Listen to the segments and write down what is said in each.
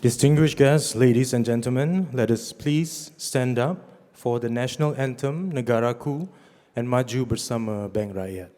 Distinguished guests, ladies and gentlemen, let us please stand up for the national anthem Negaraku and maju bersama Bank Rakyat.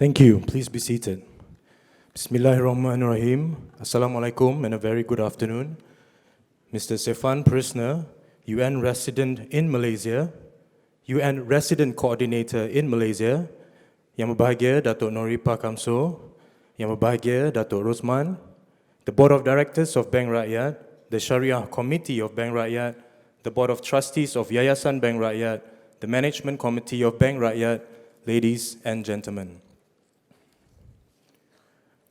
Thank you. Please be seated. Bismillahirrahmanirrahim. Assalamualaikum and a very good afternoon. Mr. Stefan Priesner, UN resident in Malaysia, UN resident coordinator in Malaysia, Yang Berbahagia Datuk Noripa Kamso, Yang Berbahagia Datuk Rosman, the Board of Directors of Bank Rakyat, the Sharia Committee of Bank Rakyat, the Board of Trustees of Yayasan Bank Rakyat, the Management Committee of Bank Rakyat, ladies and gentlemen.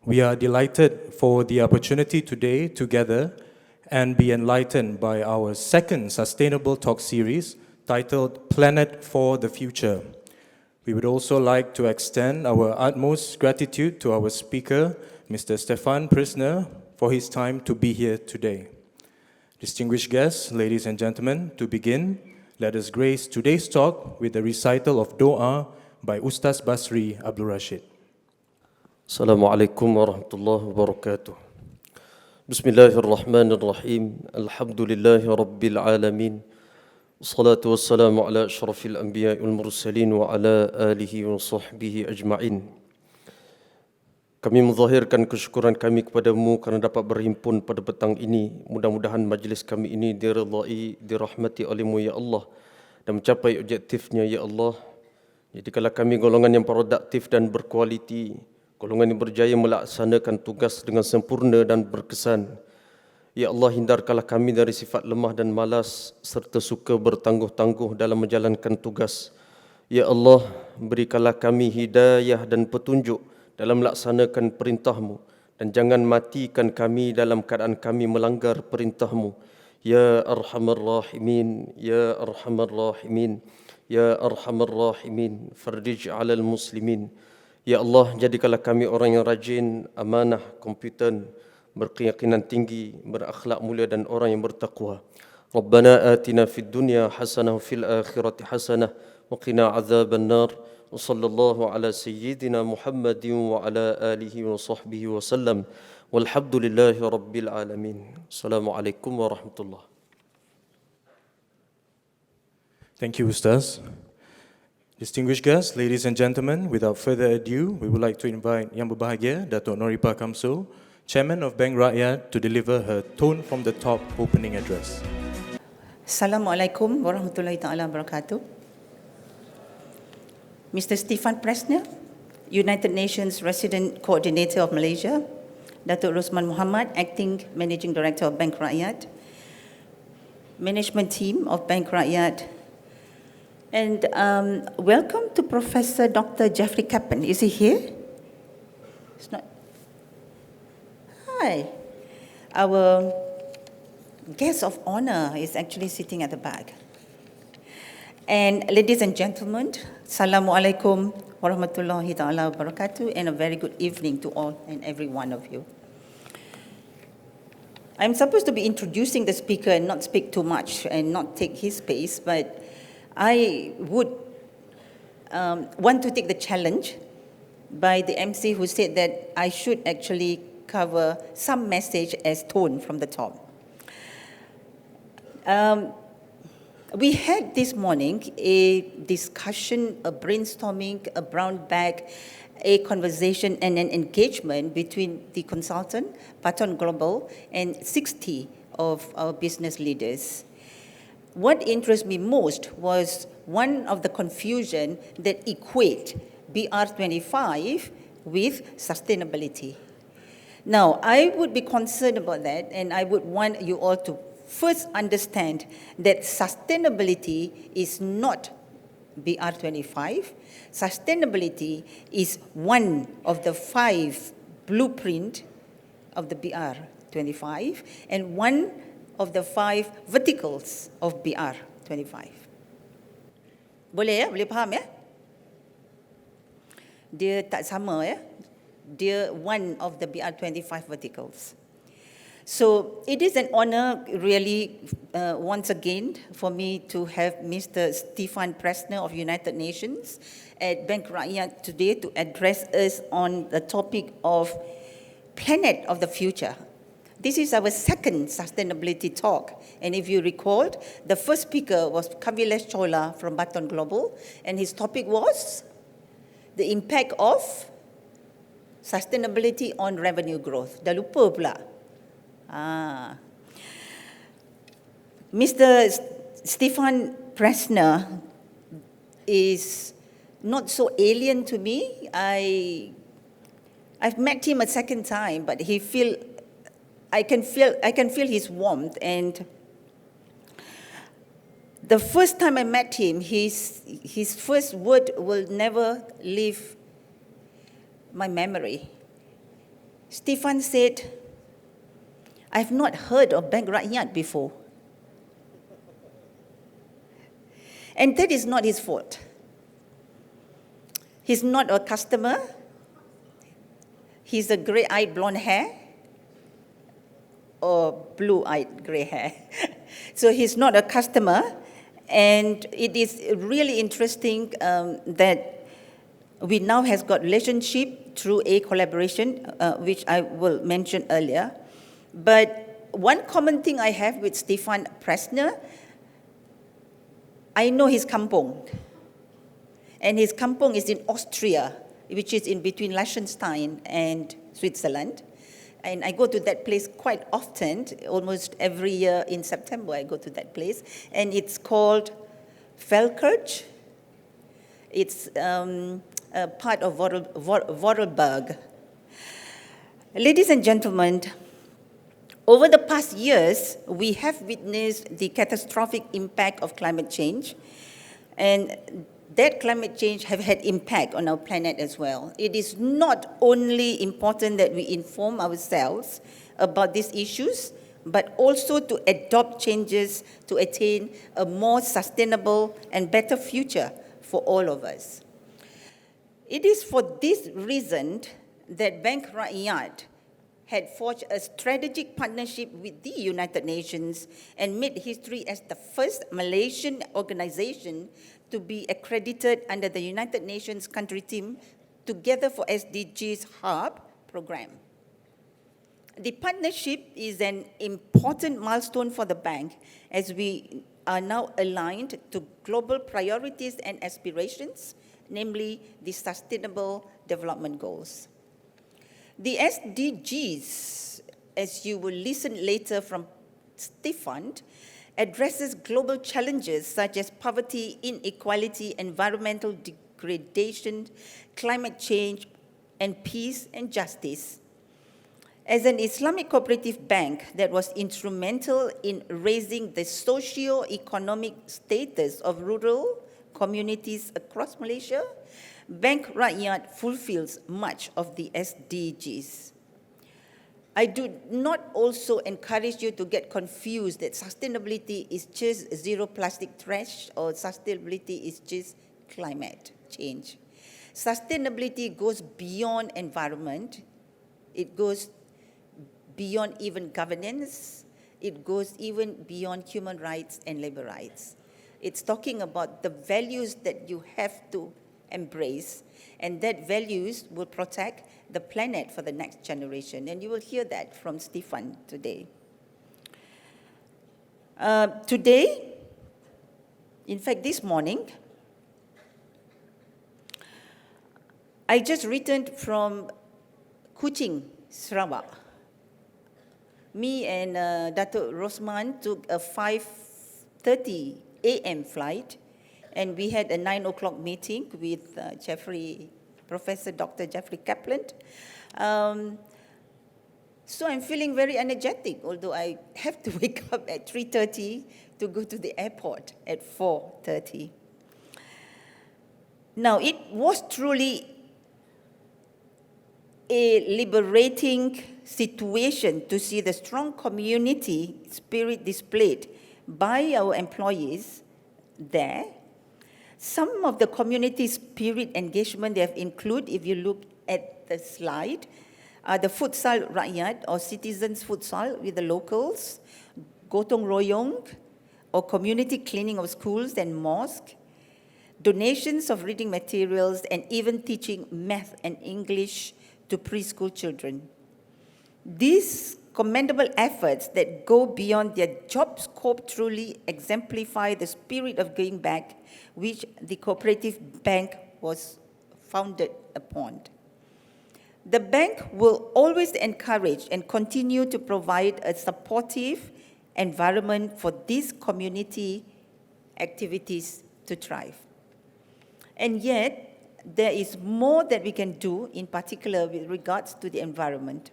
We are delighted for the opportunity today to gather and be enlightened by our second sustainable talk series titled Planet for the Future. We would also like to extend our utmost gratitude to our speaker, Mr. Stefan Priesner, for his time to be here today. Distinguished guests, ladies and gentlemen, to begin, let us grace today's talk with the recital of Doa by Ustaz Basri Abdul Rashid. Assalamualaikum warahmatullahi wabarakatuh. Bismillahirrahmanirrahim. Alhamdulillahi rabbil alamin. Wassalatu wassalamu ala asyrafil anbiya'i wal mursalin wa ala alihi wa sahbihi ajma'in. Kami menzahirkan kesyukuran kami kepadamu kerana dapat berhimpun pada petang ini. Mudah-mudahan majlis kami ini diridai, dirahmati olehmu ya Allah dan mencapai objektifnya ya Allah. Jadikanlah kami golongan yang produktif dan berkualiti, golongan yang berjaya melaksanakan tugas dengan sempurna dan berkesan. Ya Allah, hindarkanlah kami dari sifat lemah dan malas serta suka bertangguh-tangguh dalam menjalankan tugas. Ya Allah, berikanlah kami hidayah dan petunjuk dalam melaksanakan perintah-Mu dan jangan matikan kami dalam keadaan kami melanggar perintah-Mu. Ya Arhamar Rahimin, Ya Arhamar Rahimin, Ya Arhamar Rahimin, Fardij 'alal muslimin. Ya Allah, jadikanlah kami orang yang rajin, amanah, kompeten, berkeyakinan tinggi, berakhlak mulia dan orang yang bertakwa. Rabbana atina fid dunya hasanah wa fil akhirati hasanah wa qina adzaban nar. Wa sallallahu ala sayyidina Muhammadin wa ala alihi wa sahbihi wa sallam. Walhamdulillahi rabbil alamin. Assalamualaikum warahmatullahi. Thank you, Ustaz. Distinguished guests, ladies and gentlemen, without further ado, we would like to invite Yang Berbahagia, Datuk Noripa Kamso, Chairman of Bank Rakyat, to deliver her Tone from the Top opening address. Assalamualaikum warahmatullahi ta'ala wabarakatuh. Mr. Stefan Priesner, United Nations Resident Coordinator of Malaysia, Datuk Rosman Muhammad, Acting Managing Director of Bank Rakyat, Management Team of Bank Rakyat, and welcome to Professor Dr. Jeffrey Kappan. Is he here? It's not. Hi. Our guest of honor is actually sitting at the back. And ladies and gentlemen, Assalamu alaikum warahmatullahi ta'ala wabarakatuh, and a very good evening to all and every one of you. I'm supposed to be introducing the speaker and not speak too much and not take his space, but I would want to take the challenge by the MC who said that I should actually cover some message as tone from the top. We had this morning a discussion, a brainstorming, a brown bag, a conversation and an engagement between the consultant, Patton Global, and 60 of our business leaders. What interests me most was one of the confusion that equate BR25 with sustainability. Now, I would be concerned about that, and I would want you all to first understand that sustainability is not BR25. Sustainability is one of the 5 blueprint of the BR25 and one of the 5 verticals of BR25. Boleh ya? Boleh faham ya? Dia tak sama ya? Dia one of the BR25 verticals. So it is an honor, really, once again, for me to have Mr. Stefan Priesner of United Nations at Bank Rakyat today to address us on the topic of planet of the future. This is our second sustainability talk, and if you recall, the first speaker was Kavilesh Chola from Patton Global, and his topic was the impact of sustainability on revenue growth. Dah lupa pula. Mr. Stefan Priesner is not so alien to me. I've met him a second time, but I can feel his warmth. And the first time I met him, his first word will never leave my memory. Stefan said, "I've not heard of Bank Rakyat before." And that is not his fault. He's not a customer. He's a grey-eyed blonde hair or blue-eyed grey hair. So he's not a customer. And it is really interesting that we now has got relationship through a collaboration, which I will mention earlier. But one common thing I have with Stefan Priesner, I know his kampong. And his kampong is in Austria, which is in between Liechtenstein and Switzerland. And I go to that place quite often, almost every year in September I go to that place. And it's called Feldkirch. It's a part of Vorarlberg. Ladies and gentlemen, over the past years, we have witnessed the catastrophic impact of climate change, and that climate change have had impact on our planet as well. It is not only important that we inform ourselves about these issues, but also to adopt changes to attain a more sustainable and better future for all of us. It is for this reason that Bank Rakyat had forged a strategic partnership with the United Nations and made history as the first Malaysian organization to be accredited under the United Nations country team Together for SDGs Hub program. The partnership is an important milestone for the bank as we are now aligned to global priorities and aspirations, namely the Sustainable Development Goals. The SDGs, as you will listen later from Stefan, addresses global challenges such as poverty, inequality, environmental degradation, climate change, and peace and justice. As an Islamic cooperative bank that was instrumental in raising the socio-economic status of rural communities across Malaysia, Bank Rakyat fulfills much of the SDGs. I do not also encourage you to get confused that sustainability is just zero plastic trash or sustainability is just climate change. Sustainability goes beyond environment. It goes beyond even governance. It goes even beyond human rights and labor rights. It's talking about the values that you have to embrace, and that values will protect the planet for the next generation. And you will hear that from Stefan today. Today, in fact, this morning, I just returned from Kuching, Sarawak. Me and Dato' Rosman took a 5:30 a.m. flight, and we had a 9 o'clock meeting with Professor Dr. Jeffrey Kaplan. So I'm feeling very energetic, although I have to wake up at 3:30 to go to the airport at 4:30. Now, it was truly a liberating situation to see the strong community spirit displayed by our employees there. Some of the community spirit engagement they have included, if you look at the slide, are the futsal rakyat or citizens futsal with the locals, gotong royong or community cleaning of schools and mosques, donations of reading materials, and even teaching math and English to preschool children. These commendable efforts that go beyond their job scope truly exemplify the spirit of giving back, which the cooperative bank was founded upon. The bank will always encourage and continue to provide a supportive environment for these community activities to thrive. And yet, there is more that we can do, in particular with regards to the environment.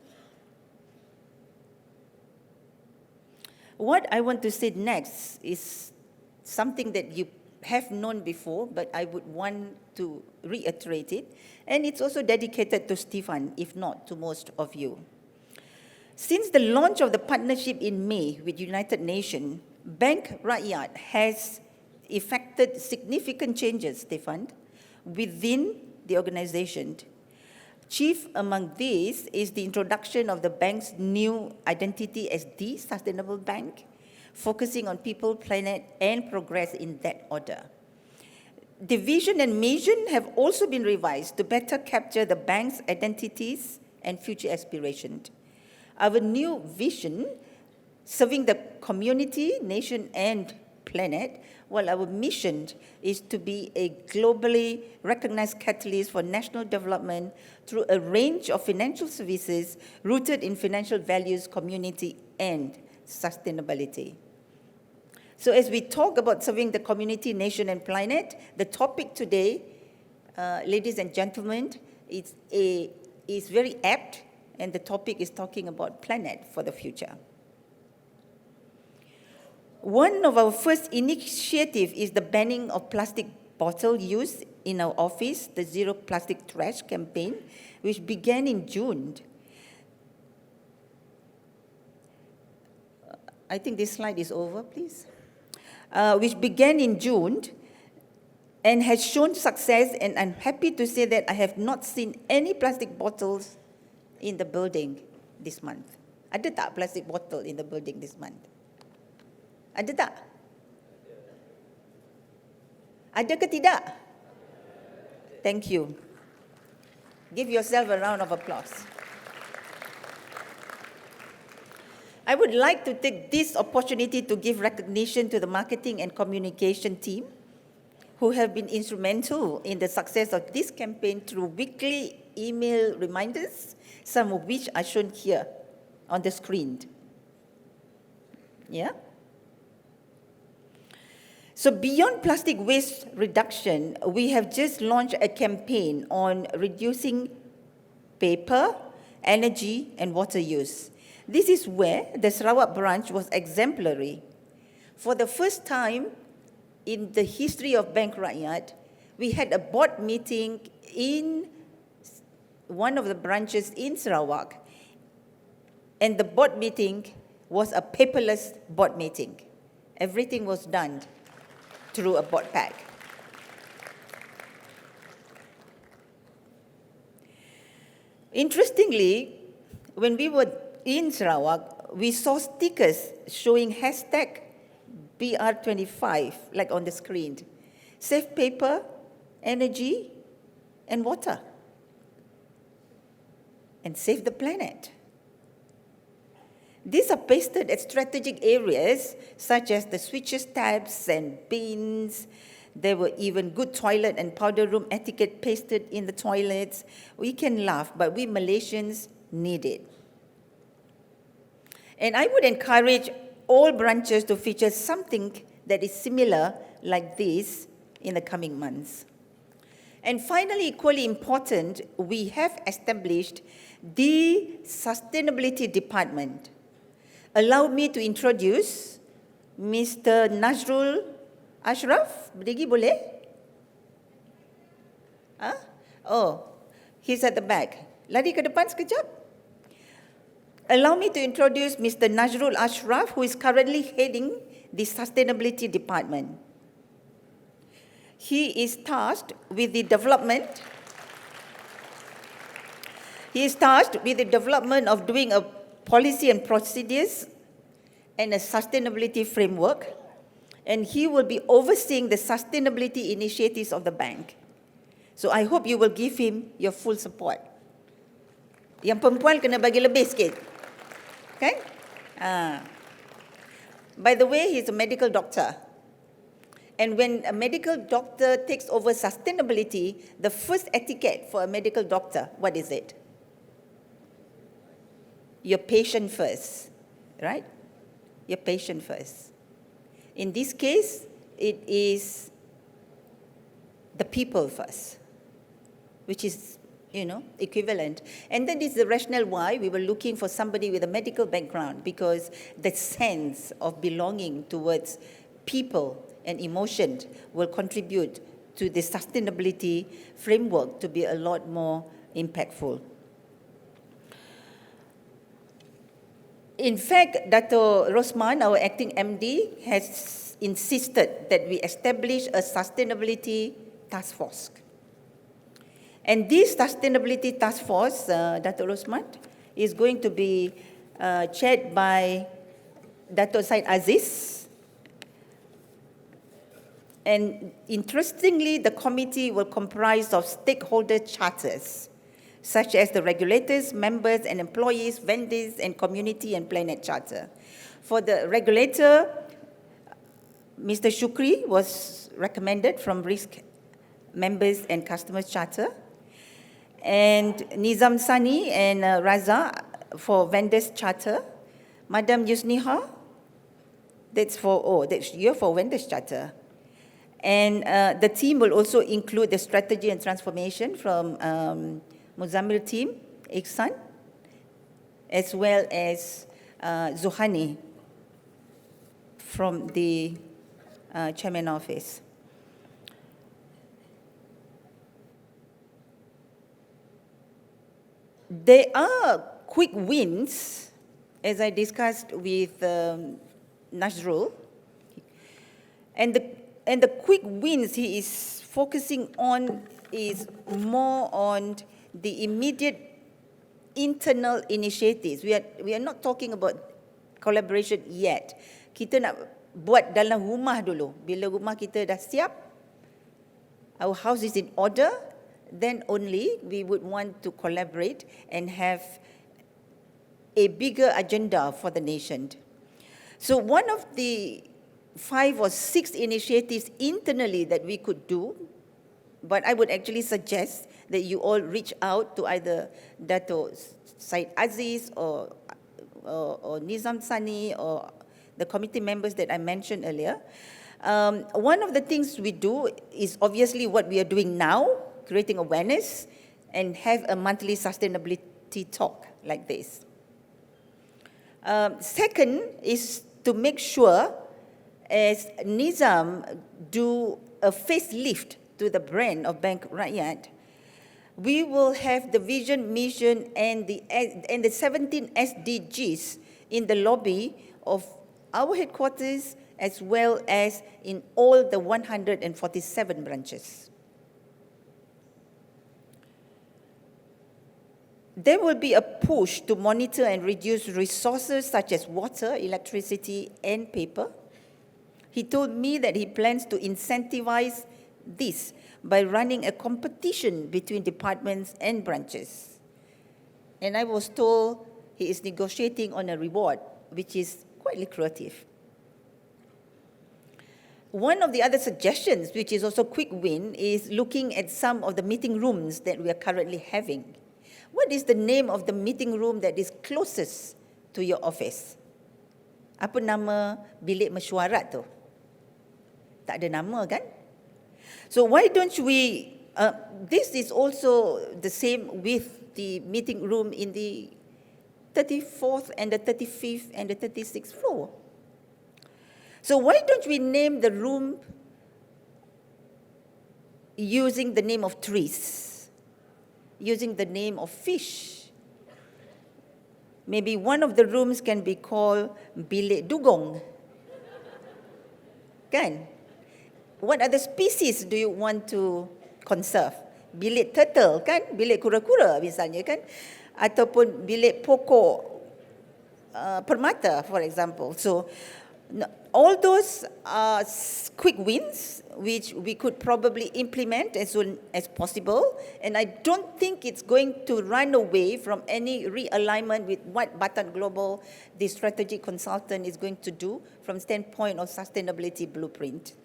What I want to say next is something that you have known before, but I would want to reiterate it, and it's also dedicated to Stefan, if not to most of you. Since the launch of the partnership in May with United Nations, Bank Rakyat has effected significant changes, Stefan, within the organization. Chief among these is the introduction of the bank's new identity as the Sustainable Bank, focusing on people, planet, and progress in that order. The vision and mission have also been revised to better capture the bank's identities and future aspirations. Our new vision, serving the community, nation, and planet, while our mission is to be a globally recognized catalyst for national development through a range of financial services rooted in financial values, community, and sustainability. So as we talk about serving the community, nation, and planet, the topic today, ladies and gentlemen, is very apt, and the topic is talking about planet for the future. One of our first initiatives is the banning of plastic bottle use in our office, the Zero Plastic Trash campaign, which began in June. I think this slide is over, please. Which began in June and has shown success, and I'm happy to say that I have not seen any plastic bottles in the building this month? Ada tak plastic bottle in the building this month? Ada tak? Ada ke tidak? Thank you. Give yourself a round of applause. I would like to take this opportunity to give recognition to the marketing and communication team who have been instrumental in the success of this campaign through weekly email reminders, some of which are shown here on the screen. Yeah? So beyond plastic waste reduction, we have just launched a campaign on reducing paper, energy, and water use. This is where the Sarawak branch was exemplary. For the first time in the history of Bank Rakyat, we had a board meeting in one of the branches in Sarawak, and the board meeting was a paperless board meeting. Everything was done through a board pack. Interestingly, when we were in Sarawak, we saw stickers showing hashtag BR25, like on the screen. Save paper, energy, and water. And save the planet. These are pasted at strategic areas such as the switches tabs and bins. There were even good toilet and powder room etiquette pasted in the toilets. We can laugh, but we Malaysians need it. And I would encourage all branches to feature something that is similar like this in the coming months. And finally, equally important, we have established the Sustainability Department. Allow me to introduce Mr. Nazrul Ashraf. Berdiri boleh? Huh? Oh, he's at the back. Lari ke depan sekejap. Allow me to introduce Mr. Nazrul Ashraf, who is currently heading the Sustainability Department. He is tasked with the development of doing a policy and procedures and a sustainability framework, and he will be overseeing the sustainability initiatives of the bank. So I hope you will give him your full support. Yang perempuan kena bagi lebih sikit. Okay? By the way, he's a medical doctor. And when a medical doctor takes over sustainability, the first etiquette for a medical doctor, what is it? Your patient first, right? Your patient first. In this case, it is the people first, which is, equivalent. And that is the rationale why we were looking for somebody with a medical background, because the sense of belonging towards people and emotion will contribute to the sustainability framework to be a lot more impactful. In fact, Dr. Rosman, our acting MD, has insisted that we establish a sustainability task force. And this sustainability task force, Dr. Rosman, is going to be chaired by Dr. Said Aziz. And interestingly, the committee will comprise of stakeholder charters, such as the regulators, members, and employees, vendors, and community and planet charter. For the regulator, Mr. Shukri was recommended from risk members and customers charter, and Nizam Sani and Raza for vendors charter. Madam Yusniha, that's you're for vendors charter. And the team will also include the strategy and transformation from Muzammil team, Iksan, as well as Zuhani from the Chairman Office. There are quick wins, as I discussed with Nazrul, and the quick wins he is focusing on is more on the immediate internal initiatives. We are not talking about collaboration yet. Kita nak buat dalam rumah dulu. Bila rumah kita dah siap, our house is in order, then only we would want to collaborate and have a bigger agenda for the nation. So one of the 5 or 6 initiatives internally that we could do, but I would actually suggest that you all reach out to either Dato Syed Aziz or Nizam Sani or the committee members that I mentioned earlier. One of the things we do is obviously what we are doing now, creating awareness and have a monthly sustainability talk like this. Second is to make sure, as Nizam do a facelift to the brand of Bank Rakyat, we will have the vision, mission, and the 17 SDGs in the lobby of our headquarters as well as in all the 147 branches. There will be a push to monitor and reduce resources such as water, electricity, and paper. He told me that he plans to incentivize this by running a competition between departments and branches. And I was told he is negotiating on a reward, which is quite lucrative. One of the other suggestions, which is also quick win, is looking at some of the meeting rooms that we are currently having. What is the name of the meeting room that is closest to your office? Apa nama bilik mesyuarat tu? Tak ada nama kan? So why don't we, this is also the same with the meeting room in the 34th and the 35th and the 36th floor. So why don't we name the room using the name of trees, using the name of fish? Maybe one of the rooms can be called Bilik Dugong. Kan? What other species do you want to conserve? Bilik turtle kan? Bilik kura-kura misalnya kan? Ataupun bilik pokok permata, for example. So all those are quick wins which we could probably implement as soon as possible. And I don't think it's going to run away from any realignment with what Batan Global, the strategic consultant, is going to do from standpoint of sustainability blueprint.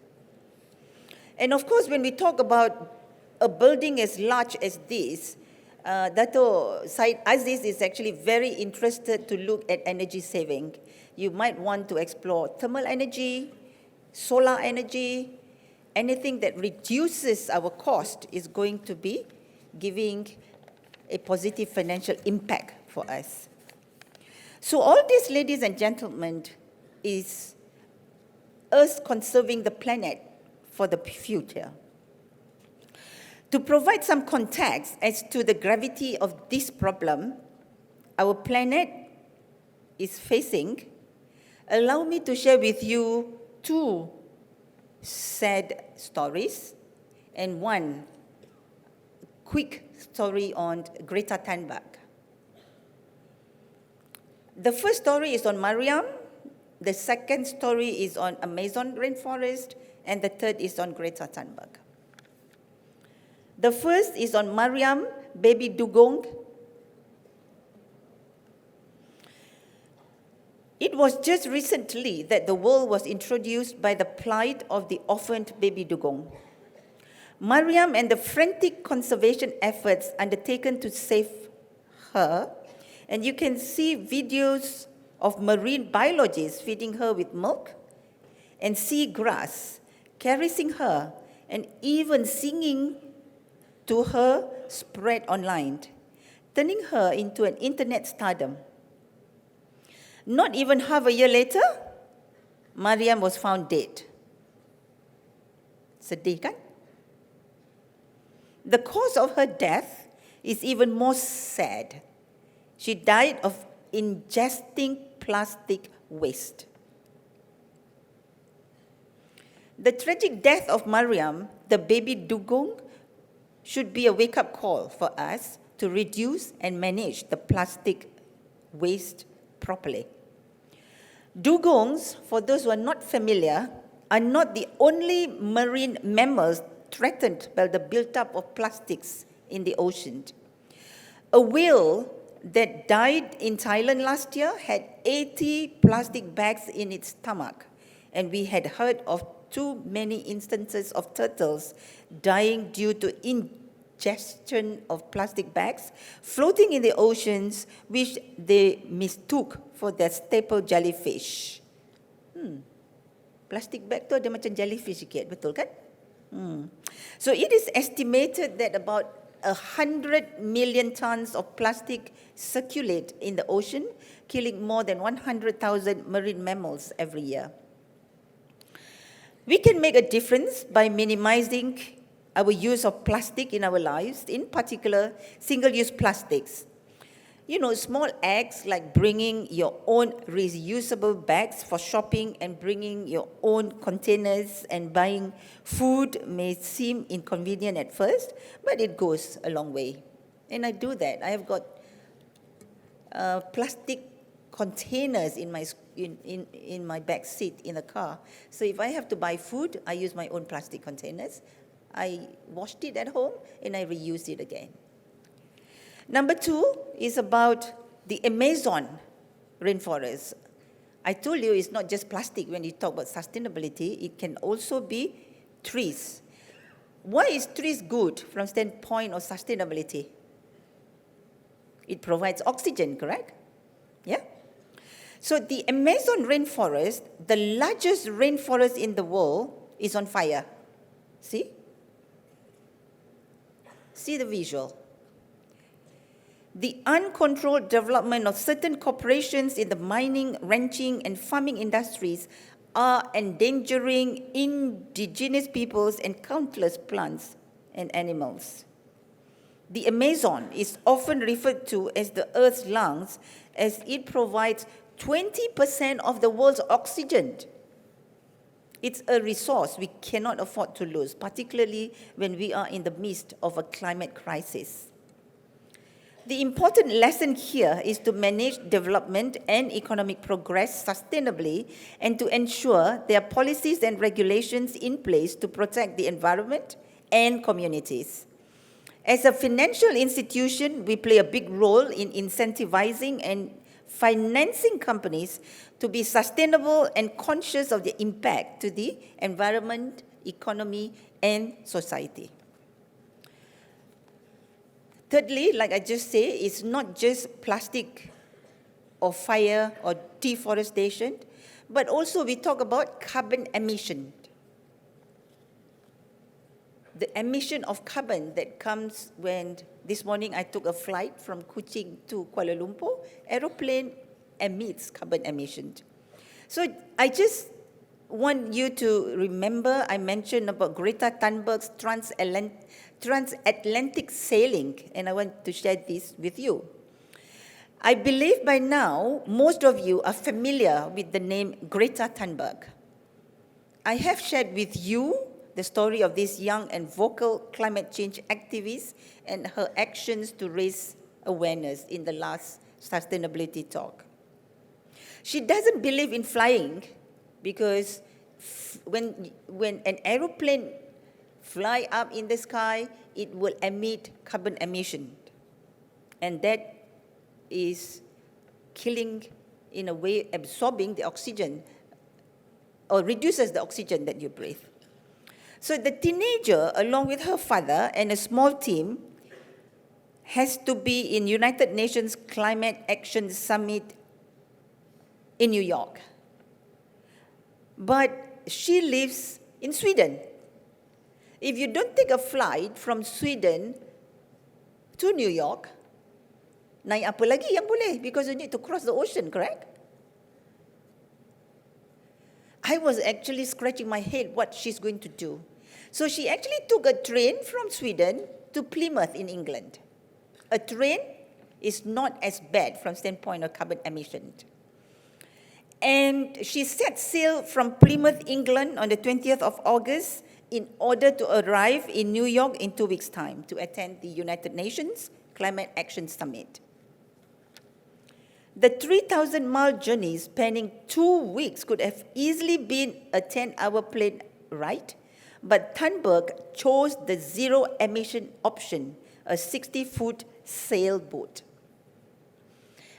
And of course, when we talk about a building as large as this, Dato Syed Aziz is actually very interested to look at energy saving. You might want to explore thermal energy, solar energy, anything that reduces our cost is going to be giving a positive financial impact for us. So all this, ladies and gentlemen, is us conserving the planet for the future. To provide some context as to the gravity of this problem our planet is facing, allow me to share with you 2 sad stories and 1 quick story on Greta Thunberg. The first story is on Mariam, the second story is on Amazon rainforest, and the third is on Greta Thunberg. The first is on Mariam, baby dugong. It was just recently that the world was introduced by the plight of the orphaned baby dugong. Mariam and the frantic conservation efforts undertaken to save her, and you can see videos of marine biologists feeding her with milk and sea grass, caressing her, and even singing to her spread online, turning her into an internet stardom. Not even half a year later, Mariam was found dead. Sedih kan? The cause of her death is even more sad. She died of ingesting plastic waste. The tragic death of Mariam, the baby dugong, should be a wake-up call for us to reduce and manage the plastic waste properly. Dugongs, for those who are not familiar, are not the only marine mammals threatened by the buildup of plastics in the ocean. A whale that died in Thailand last year had 80 plastic bags in its stomach, and we had heard of too many instances of turtles dying due to ingestion of plastic bags floating in the oceans, which they mistook for their staple jellyfish. Plastic bag tu ada macam jellyfish sikit, betul kan? So it is estimated that about 100 million tons of plastic circulate in the ocean, killing more than 100,000 marine mammals every year. We can make a difference by minimizing our use of plastic in our lives, in particular, single-use plastics. You know, small acts like bringing your own reusable bags for shopping and bringing your own containers and buying food may seem inconvenient at first, but it goes a long way. And I do that. I have got plastic containers in my back seat in the car. So if I have to buy food, I use my own plastic containers. I washed it at home and I reuse it again. Number 2 is about the Amazon rainforest. I told you it's not just plastic when you talk about sustainability, it can also be trees. Why is trees good from standpoint of sustainability? It provides oxygen, correct? Yeah? So the Amazon rainforest, the largest rainforest in the world, is on fire. See? See the visual. The uncontrolled development of certain corporations in the mining, ranching, and farming industries are endangering indigenous peoples and countless plants and animals. The Amazon is often referred to as the Earth's lungs, as it provides 20% of the world's oxygen. It's a resource we cannot afford to lose, particularly when we are in the midst of a climate crisis. The important lesson here is to manage development and economic progress sustainably and to ensure there are policies and regulations in place to protect the environment and communities. As a financial institution, we play a big role in incentivizing and financing companies to be sustainable and conscious of the impact to the environment, economy, and society. Thirdly, like I just said, it's not just plastic or fire or deforestation, but also we talk about carbon emission. The emission of carbon that comes when this morning I took a flight from Kuching to Kuala Lumpur, aeroplane emits carbon emission. So I just want you to remember I mentioned about Greta Thunberg's transatlantic sailing, and I want to share this with you. I believe by now most of you are familiar with the name Greta Thunberg. I have shared with you the story of this young and vocal climate change activist and her actions to raise awareness in the last sustainability talk. She doesn't believe in flying because when an aeroplane fly up in the sky, it will emit carbon emission. And that is killing, in a way, absorbing the oxygen or reduces the oxygen that you breathe. So the teenager, along with her father and a small team, has to be in United Nations Climate Action Summit in New York. But she lives in Sweden. If you don't take a flight from Sweden to New York, naik apa lagi yang boleh? Because you need to cross the ocean, correct? I was actually scratching my head what she's going to do. So she actually took a train from Sweden to Plymouth in England. A train is not as bad from standpoint of carbon emission. And she set sail from Plymouth, England on the 20th of August in order to arrive in New York in 2 weeks' time to attend the United Nations Climate Action Summit. The 3,000-mile journey spanning 2 weeks could have easily been a 10-hour plane ride, but Thunberg chose the zero-emission option, a 60-foot sailboat.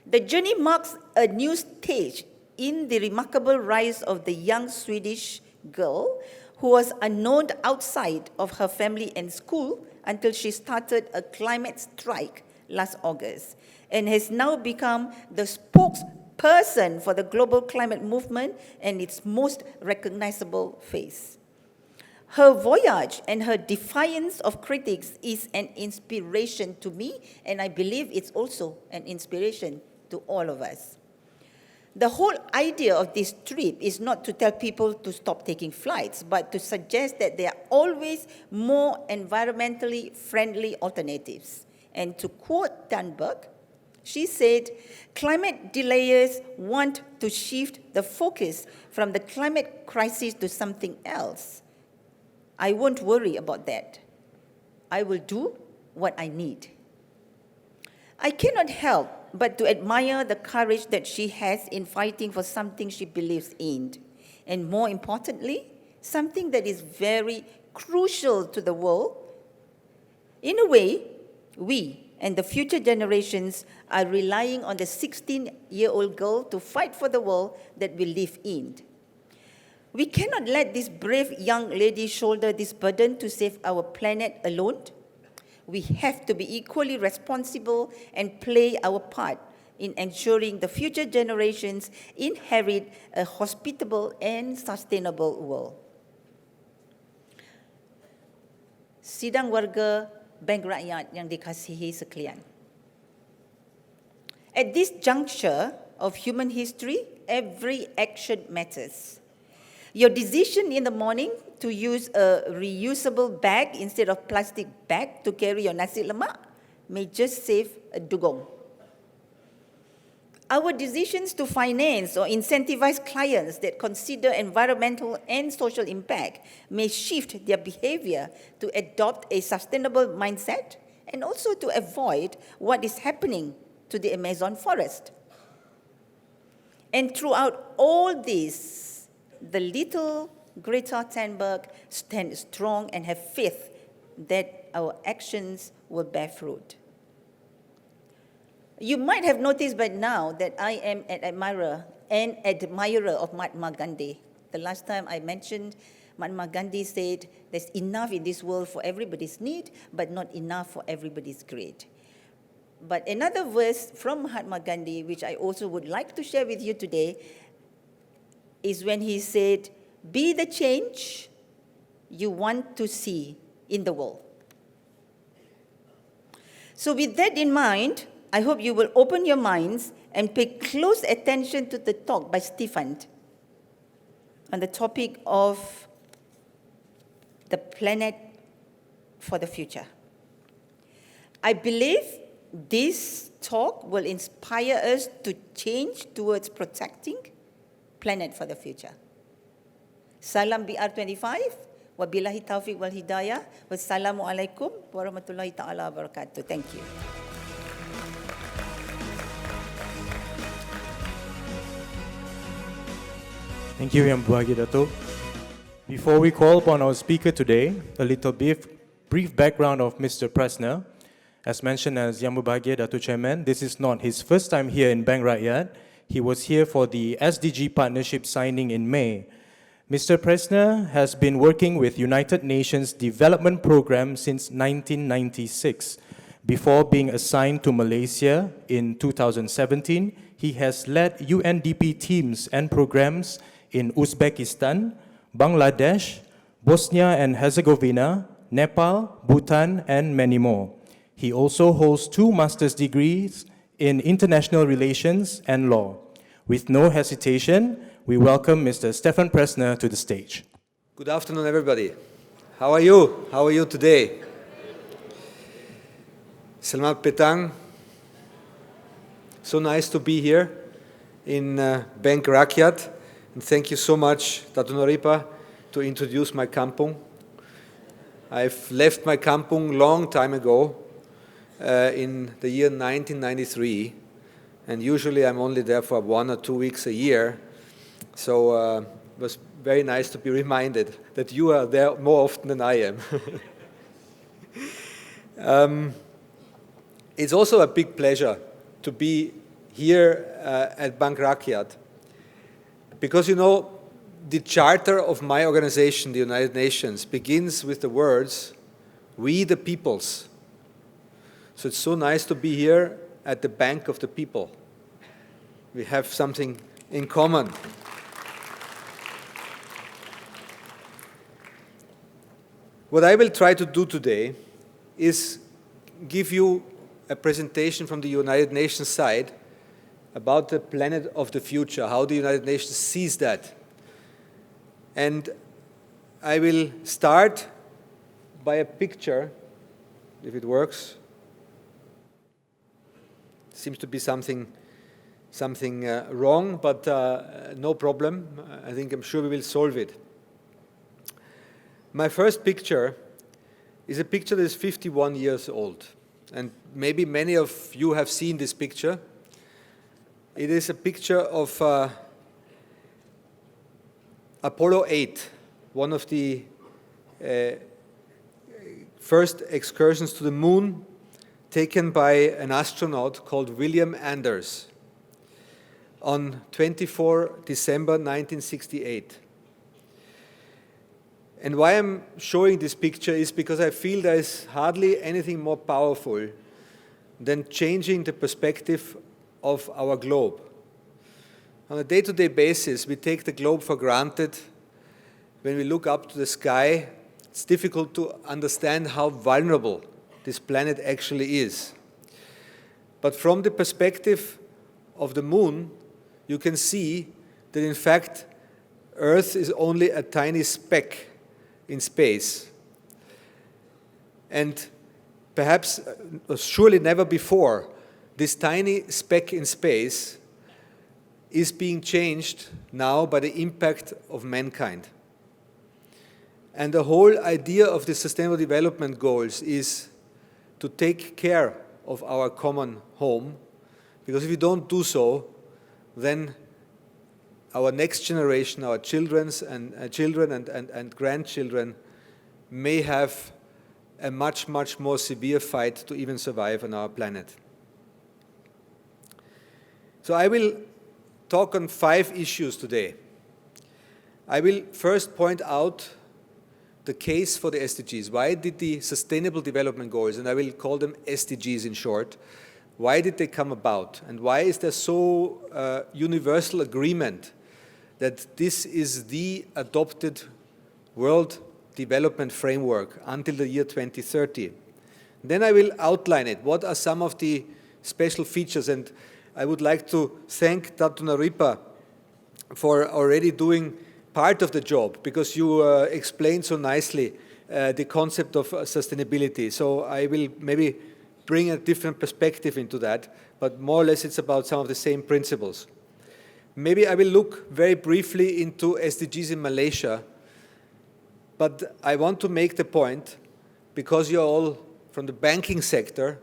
The journey marks a new stage in the remarkable rise of the young Swedish girl who was unknown outside of her family and school until she started a climate strike last August and has now become the spokesperson for the global climate movement and its most recognizable face. Her voyage and her defiance of critics is an inspiration to me, and I believe it's also an inspiration to all of us. The whole idea of this trip is not to tell people to stop taking flights, but to suggest that there are always more environmentally friendly alternatives. And to quote Thunberg, she said, "Climate delayers want to shift the focus from the climate crisis to something else. I won't worry about that. I will do what I need." I cannot help but to admire the courage that she has in fighting for something she believes in, and more importantly, something that is very crucial to the world. In a way, we and the future generations are relying on the 16-year-old girl to fight for the world that we live in. We cannot let this brave young lady shoulder this burden to save our planet alone. We have to be equally responsible and play our part in ensuring the future generations inherit a hospitable and sustainable world. Sidang warga Bank Rakyat yang dikasihi sekalian. At this juncture of human history, every action matters. Your decision in the morning to use a reusable bag instead of plastic bag to carry your nasi lemak may just save a dugong. Our decisions to finance or incentivize clients that consider environmental and social impact may shift their behavior to adopt a sustainable mindset and also to avoid what is happening to the Amazon forest. And throughout all this, the little Greta Thunberg stand strong and have faith that our actions will bear fruit. You might have noticed by now that I am an admirer of Mahatma Gandhi. The last time I mentioned, Mahatma Gandhi said, "There's enough in this world for everybody's need, but not enough for everybody's greed." But another verse from Mahatma Gandhi, which I also would like to share with you today, is when he said, "Be the change you want to see in the world." So with that in mind, I hope you will open your minds and pay close attention to the talk by Stefan on the topic of the planet for the future. I believe this talk will inspire us to change towards protecting planet for the future. Salam BR25, wabillahi taufiq wal hidayah, wassalamualaikum warahmatullahi ta'ala wabarakatuh. Thank you. Thank you, Yang Berbahagia Dato'. Before we call upon our speaker today, a little brief background of Mr. Priesner. As mentioned as Yang Berbahagia Dato' Chairman, this is not his first time here in Bank Rakyat. He was here for the SDG partnership signing in May. Mr. Priesner has been working with United Nations Development Programme since 1996. Before being assigned to Malaysia in 2017, he has led UNDP teams and programs in Uzbekistan, Bangladesh, Bosnia and Herzegovina, Nepal, Bhutan, and many more. He also holds 2 master's degrees in international relations and law. With no hesitation, we welcome Mr. Stefan Priesner to the stage. Good afternoon, everybody. How are you? How are you today? Selamat petang. So nice to be here in Bank Rakyat. And thank you so much, Dato' Noripa, to introduce my kampung. I've left my kampung long time ago, in the year 1993, and usually I'm only there for 1 or 2 weeks a year, so it was very nice to be reminded that you are there more often than I am. It's also a big pleasure to be here at Bank Rakyat, because you know, the charter of my organization, the United Nations, begins with the words, "We the peoples." So it's so nice to be here at the Bank of the People. We have something in common. What I will try to do today is give you a presentation from the United Nations side about the planet of the future, how the United Nations sees that. And I will start by a picture, if it works. Seems to be something wrong, but no problem. I'm sure we will solve it. My first picture is a picture that is 51 years old. And maybe many of you have seen this picture. It is a picture of Apollo 8, one of the first excursions to the moon, taken by an astronaut called William Anders on 24 December 1968. And why I'm showing this picture is because I feel there is hardly anything more powerful than changing the perspective of our globe. On a day-to-day basis, we take the globe for granted. When we look up to the sky, it's difficult to understand how vulnerable this planet actually is. But from the perspective of the moon, you can see that in fact, Earth is only a tiny speck in space. And perhaps, surely never before, this tiny speck in space is being changed now by the impact of mankind. And the whole idea of the Sustainable Development Goals is to take care of our common home, because if we don't do so, then our next generation, our children's and children and grandchildren may have a much, much more severe fight to even survive on our planet. So I will talk on 5 issues today. I will first point out the case for the SDGs. Why did the Sustainable Development Goals, and I will call them SDGs in short, why did they come about? And why is there so universal agreement that this is the adopted world development framework until the year 2030? Then I will outline it. What are some of the special features? And I would like to thank Dr. Naripa for already doing part of the job, because you explained so nicely the concept of sustainability. So I will maybe bring a different perspective into that, but more or less it's about some of the same principles. Maybe I will look very briefly into SDGs in Malaysia, but I want to make the point, because you're all from the banking sector,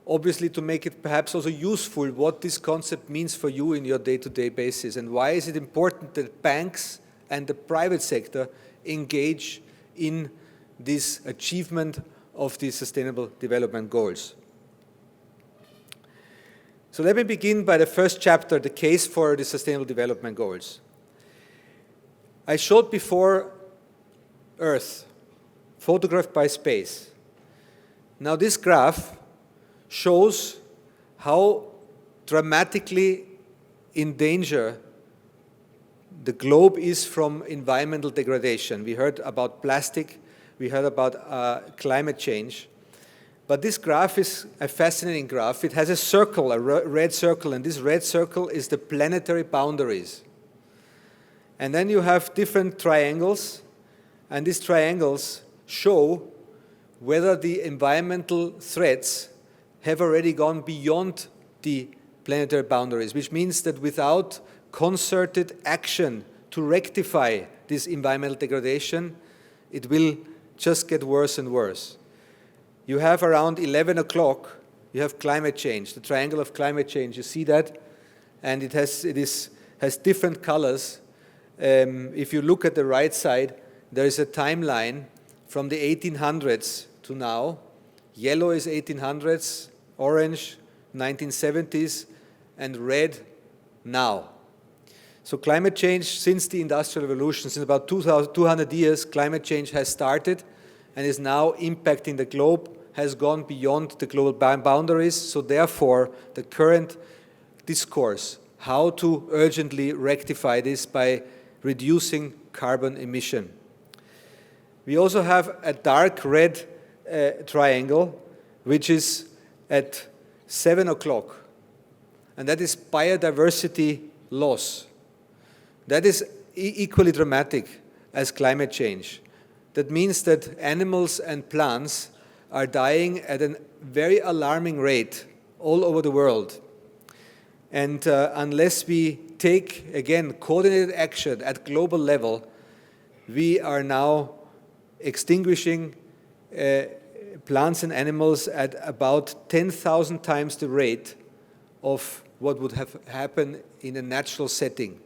obviously to make it perhaps also useful what this concept means for you in your day-to-day basis, and why is it important that banks and the private sector engage in this achievement of the Sustainable Development Goals. So let me begin by the first chapter, the case for the Sustainable Development Goals. I showed before Earth, photographed by space. Now this graph shows how dramatically in danger the globe is from environmental degradation. We heard about plastic, we heard about climate change. But this graph is a fascinating graph. It has a circle, a red circle, and this red circle is the planetary boundaries. And then you have different triangles, and these triangles show whether the environmental threats have already gone beyond the planetary boundaries, which means that without concerted action to rectify this environmental degradation, it will just get worse and worse. You have around 11 o'clock you have climate change, the triangle of climate change. You see that? And it has different colors. If you look at the right side, there is a timeline from the 1800s to now. Yellow is 1800s, orange 1970s, and red now. So climate change, since the Industrial Revolution, since about 200 years, climate change has started and is now impacting the globe, has gone beyond the global boundaries. So therefore, the current discourse, how to urgently rectify this by reducing carbon emission. We also have a dark red triangle, which is at 7 o'clock, and that is biodiversity loss. That is equally dramatic as climate change. That means that animals and plants are dying at a very alarming rate all over the world. And unless we take, again, coordinated action at global level, we are now extinguishing plants and animals at about 10,000 times the rate of what would have happened in a natural setting.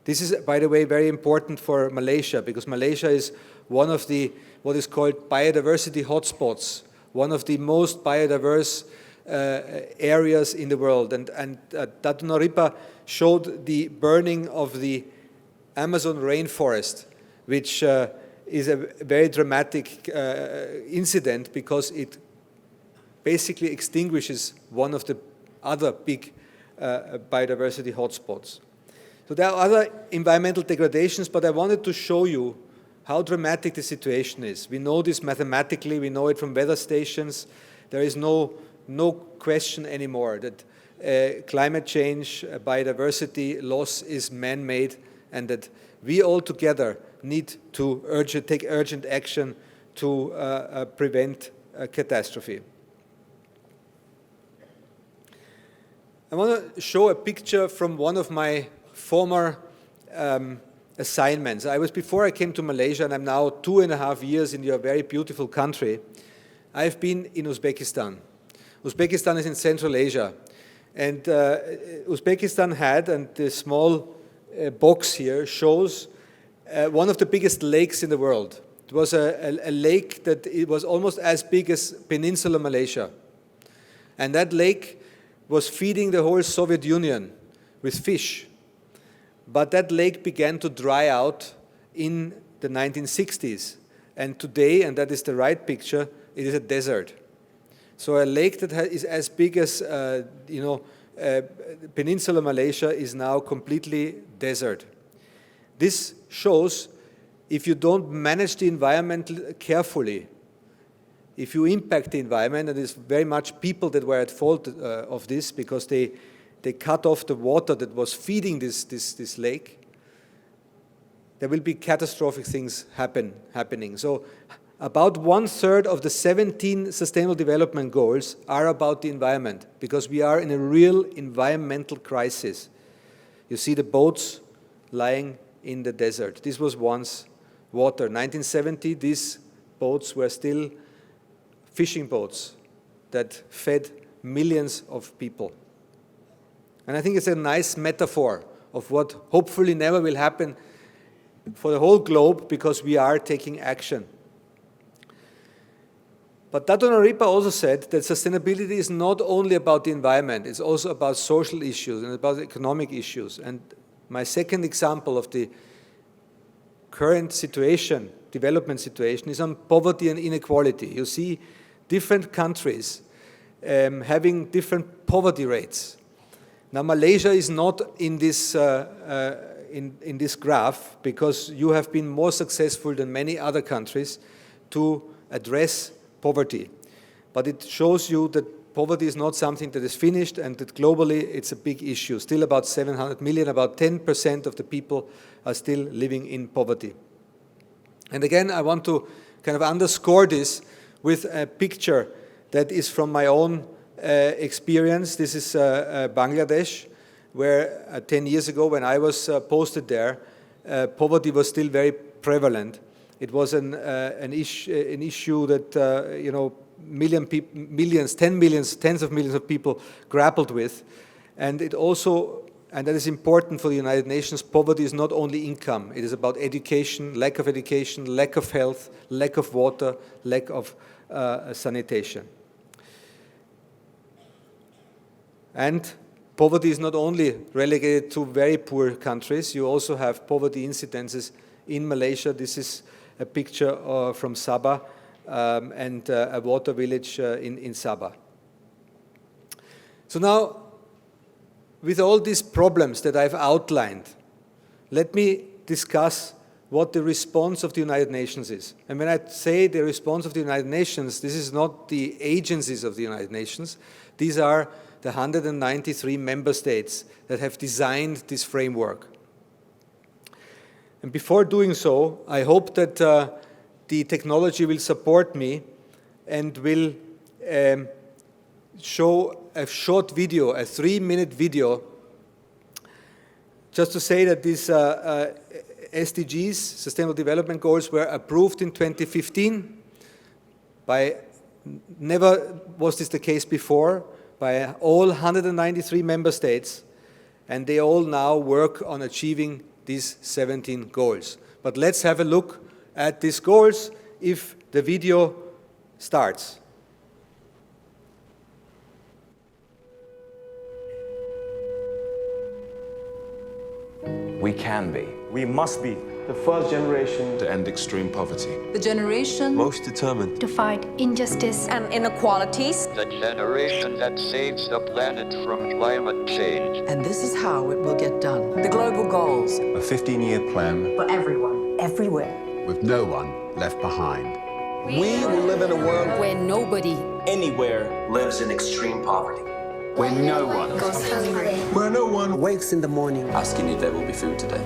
This is, by the way, very important for Malaysia, because Malaysia is one of the, what is called biodiversity hotspots, one of the most biodiverse areas in the world. And Dato' Noripa showed the burning of the Amazon rainforest, which is a very dramatic incident because it basically extinguishes one of the other big biodiversity hotspots. So there are other environmental degradations, but I wanted to show you how dramatic the situation is. We know this mathematically, we know it from weather stations. There is no question anymore that climate change, biodiversity loss is man-made, and that we all together need to take urgent action to prevent a catastrophe. I want to show a picture from one of my former assignments. Before I came to Malaysia, and I'm now 2.5 years in your very beautiful country, I've been in Uzbekistan. Uzbekistan is in Central Asia. And Uzbekistan had, and the small box here shows one of the biggest lakes in the world. It was a lake that it was almost as big as Peninsular Malaysia. And that lake was feeding the whole Soviet Union with fish. But that lake began to dry out in the 1960s. And today, and that is the right picture, it is a desert. So a lake that is as big as, Peninsular Malaysia is now completely desert. This shows if you don't manage the environment carefully, if you impact the environment, and it's very much people that were at fault of this because they cut off the water that was feeding this lake, there will be catastrophic things happening. So about 1/3 of the 17 Sustainable Development Goals are about the environment, because we are in a real environmental crisis. You see the boats lying in the desert. This was once water. 1970, these boats were still fishing boats that fed millions of people. And I think it's a nice metaphor of what hopefully never will happen for the whole globe, because we are taking action. But Dato' Noripa also said that sustainability is not only about the environment, it's also about social issues and about economic issues. And my second example of the current situation, development situation, is on poverty and inequality. You see different countries having different poverty rates. Now, Malaysia is not in this in this graph, because you have been more successful than many other countries to address poverty. But it shows you that poverty is not something that is finished, and that globally it's a big issue. Still about 700 million, about 10% of the people are still living in poverty. And again, I want to kind of underscore this with a picture that is from my own experience. This is Bangladesh, where 10 years ago when I was posted there, poverty was still very prevalent. It was an issue that tens of millions of people grappled with. And it also, and that is important for the United Nations, poverty is not only income. It is about education, lack of health, lack of water, lack of sanitation. And poverty is not only relegated to very poor countries. You also have poverty incidences in Malaysia. This is a picture from Sabah and a water village in Sabah. So now, with all these problems that I've outlined, let me discuss what the response of the United Nations is. And when I say the response of the United Nations, this is not the agencies of the United Nations. These are the 193 member states that have designed this framework. And before doing so, I hope that the technology will support me and will show a short video, a 3-minute video, just to say that these SDGs, Sustainable Development Goals, were approved in 2015 by, never was this the case before, by all 193 member states, and they all now work on achieving these 17 goals. But let's have a look at these goals if the video starts. We can be. We must be the first generation to end extreme poverty. The generation Most determined to fight injustice and inequalities. The generation that saves the planet from climate change. And this is how it will get done. The global goals. a 15-year plan For everyone. Everywhere. with no one left behind. We will live in a world where nobody anywhere lives in extreme poverty. Where no one goes hungry. where no one Wakes in the morning. Asking if there will be food today.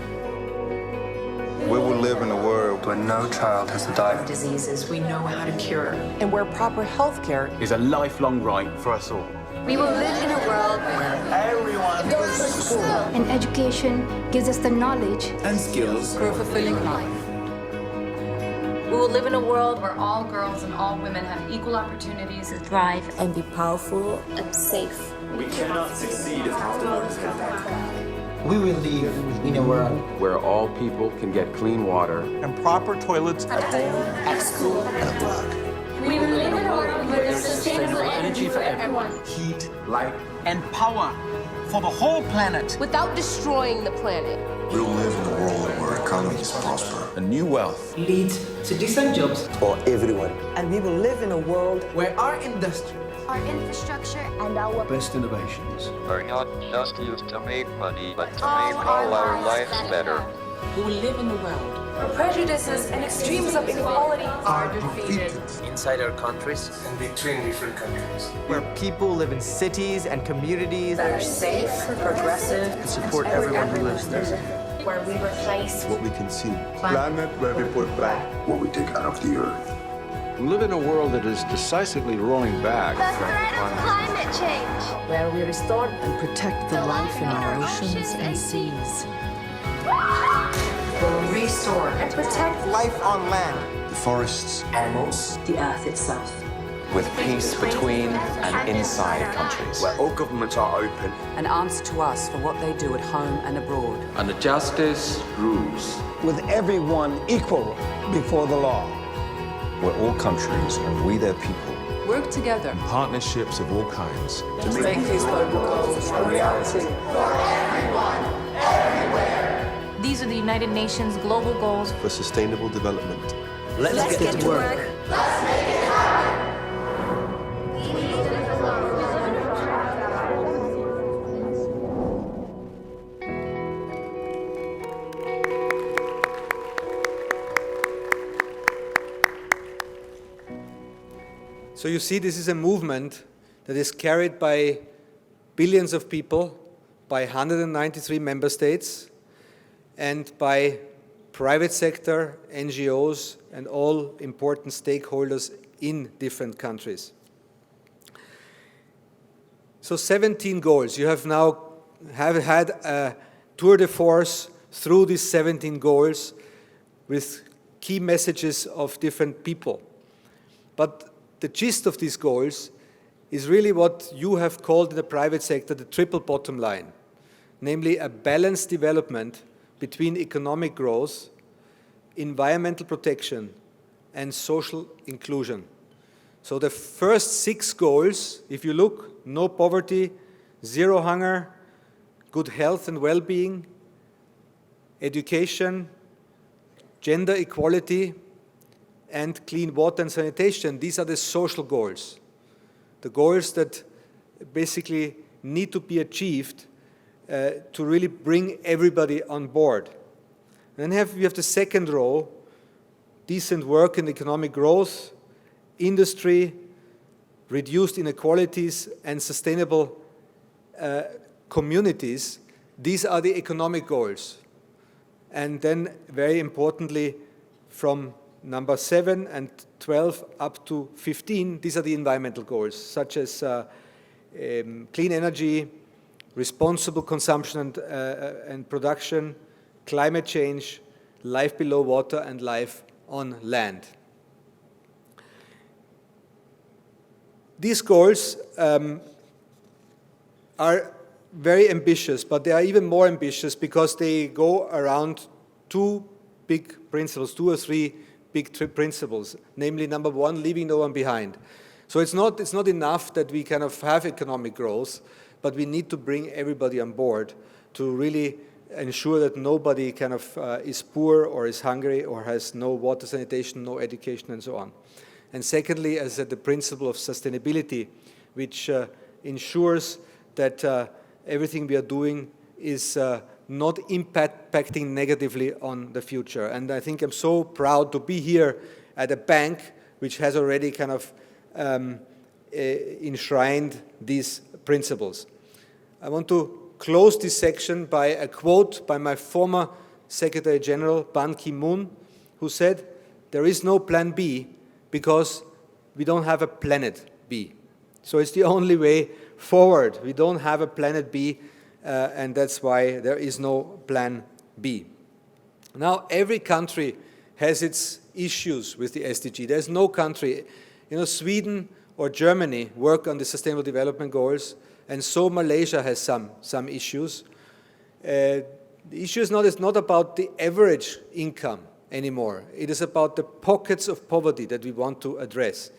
We will live in a world where no child has to die. Diseases we know how to cure. And where proper health care is a lifelong right for us all. We will live in a world where everyone goes to school. and education gives us the knowledge And skills. For a fulfilling life. We will live in a world where all girls and all women have equal opportunities to thrive and be powerful and safe. We cannot succeed if half the world is condemned. We will live in a world where all people can get clean water And proper toilets at home, at school, and at work. We will live in a world where there's sustainable energy for everyone. heat, light, and power for the whole planet. Without destroying the planet. We will live in a world where economies prosper. A new wealth Lead to decent jobs. for everyone. And we will live in a world Where our industry, Our infrastructure and our Best innovations. Are not just used to make money, but to make all our lives better. we will live in a world Where prejudices and extremes of inequality are defeated. inside our countries, And between different countries. where people live in cities and communities That are safe, progressive, and support everyone who lives there. Where we replace what we consume. Planet where we put back. What we take out of the earth. We live in a world that is decisively rolling back from climate change. where we restore and protect the life in our oceans and seas. will restore and protect life on land. The forests, Animals. The earth itself. With peace between and inside countries. Where all governments are open. And answer to us for what they do at home and abroad. and the justice rules. With everyone equal before the law. where all countries and we their people. Work together. Partnerships of all kinds. To make these global goals a reality. These are the United Nations global goals. For sustainable development. Let's get to work. So you see, this is a movement that is carried by billions of people, by 193 member states, and by private sector, NGOs, and all important stakeholders in different countries. So 17 goals. You have now had a tour de force through these 17 goals with key messages of different people. But the gist of these goals is really what you have called in the private sector the triple bottom line, namely a balanced development between economic growth, environmental protection, and social inclusion. So the first 6 goals, if you look, no poverty, zero hunger, good health and well-being, education, gender equality, and clean water and sanitation. These are the social goals, the goals that basically need to be achieved to really bring everybody on board. And then we have the second row, decent work and economic growth, industry, reduced inequalities, and sustainable communities. These are the economic goals. And then, very importantly, from number 7 and 12 up to 15, these are the environmental goals, such as clean energy, responsible consumption and production, climate change, life below water, and life on land. These goals are very ambitious, but they are even more ambitious because they go around 2 big principles, 2 or 3 big principles, namely, number 1, leaving no one behind. So it's not enough that we kind of have economic growth, but we need to bring everybody on board to really ensure that nobody kind of is poor or is hungry or has no water sanitation, no education, and so on. And secondly, as the principle of sustainability, which ensures that everything we are doing is not impacting negatively on the future. And I think I'm so proud to be here at a bank which has already kind of enshrined these principles. I want to close this section by a quote by my former Secretary General, Ban Ki-moon, who said, "There is no plan B because we don't have a planet B." So it's the only way forward. We don't have a planet B, and that's why there is no plan B. Now, every country has its issues with the SDG. There's no country, Sweden or Germany work on the Sustainable Development Goals, and so Malaysia has some issues. The issue is not about the average income anymore. It is about the pockets of poverty that we want to address.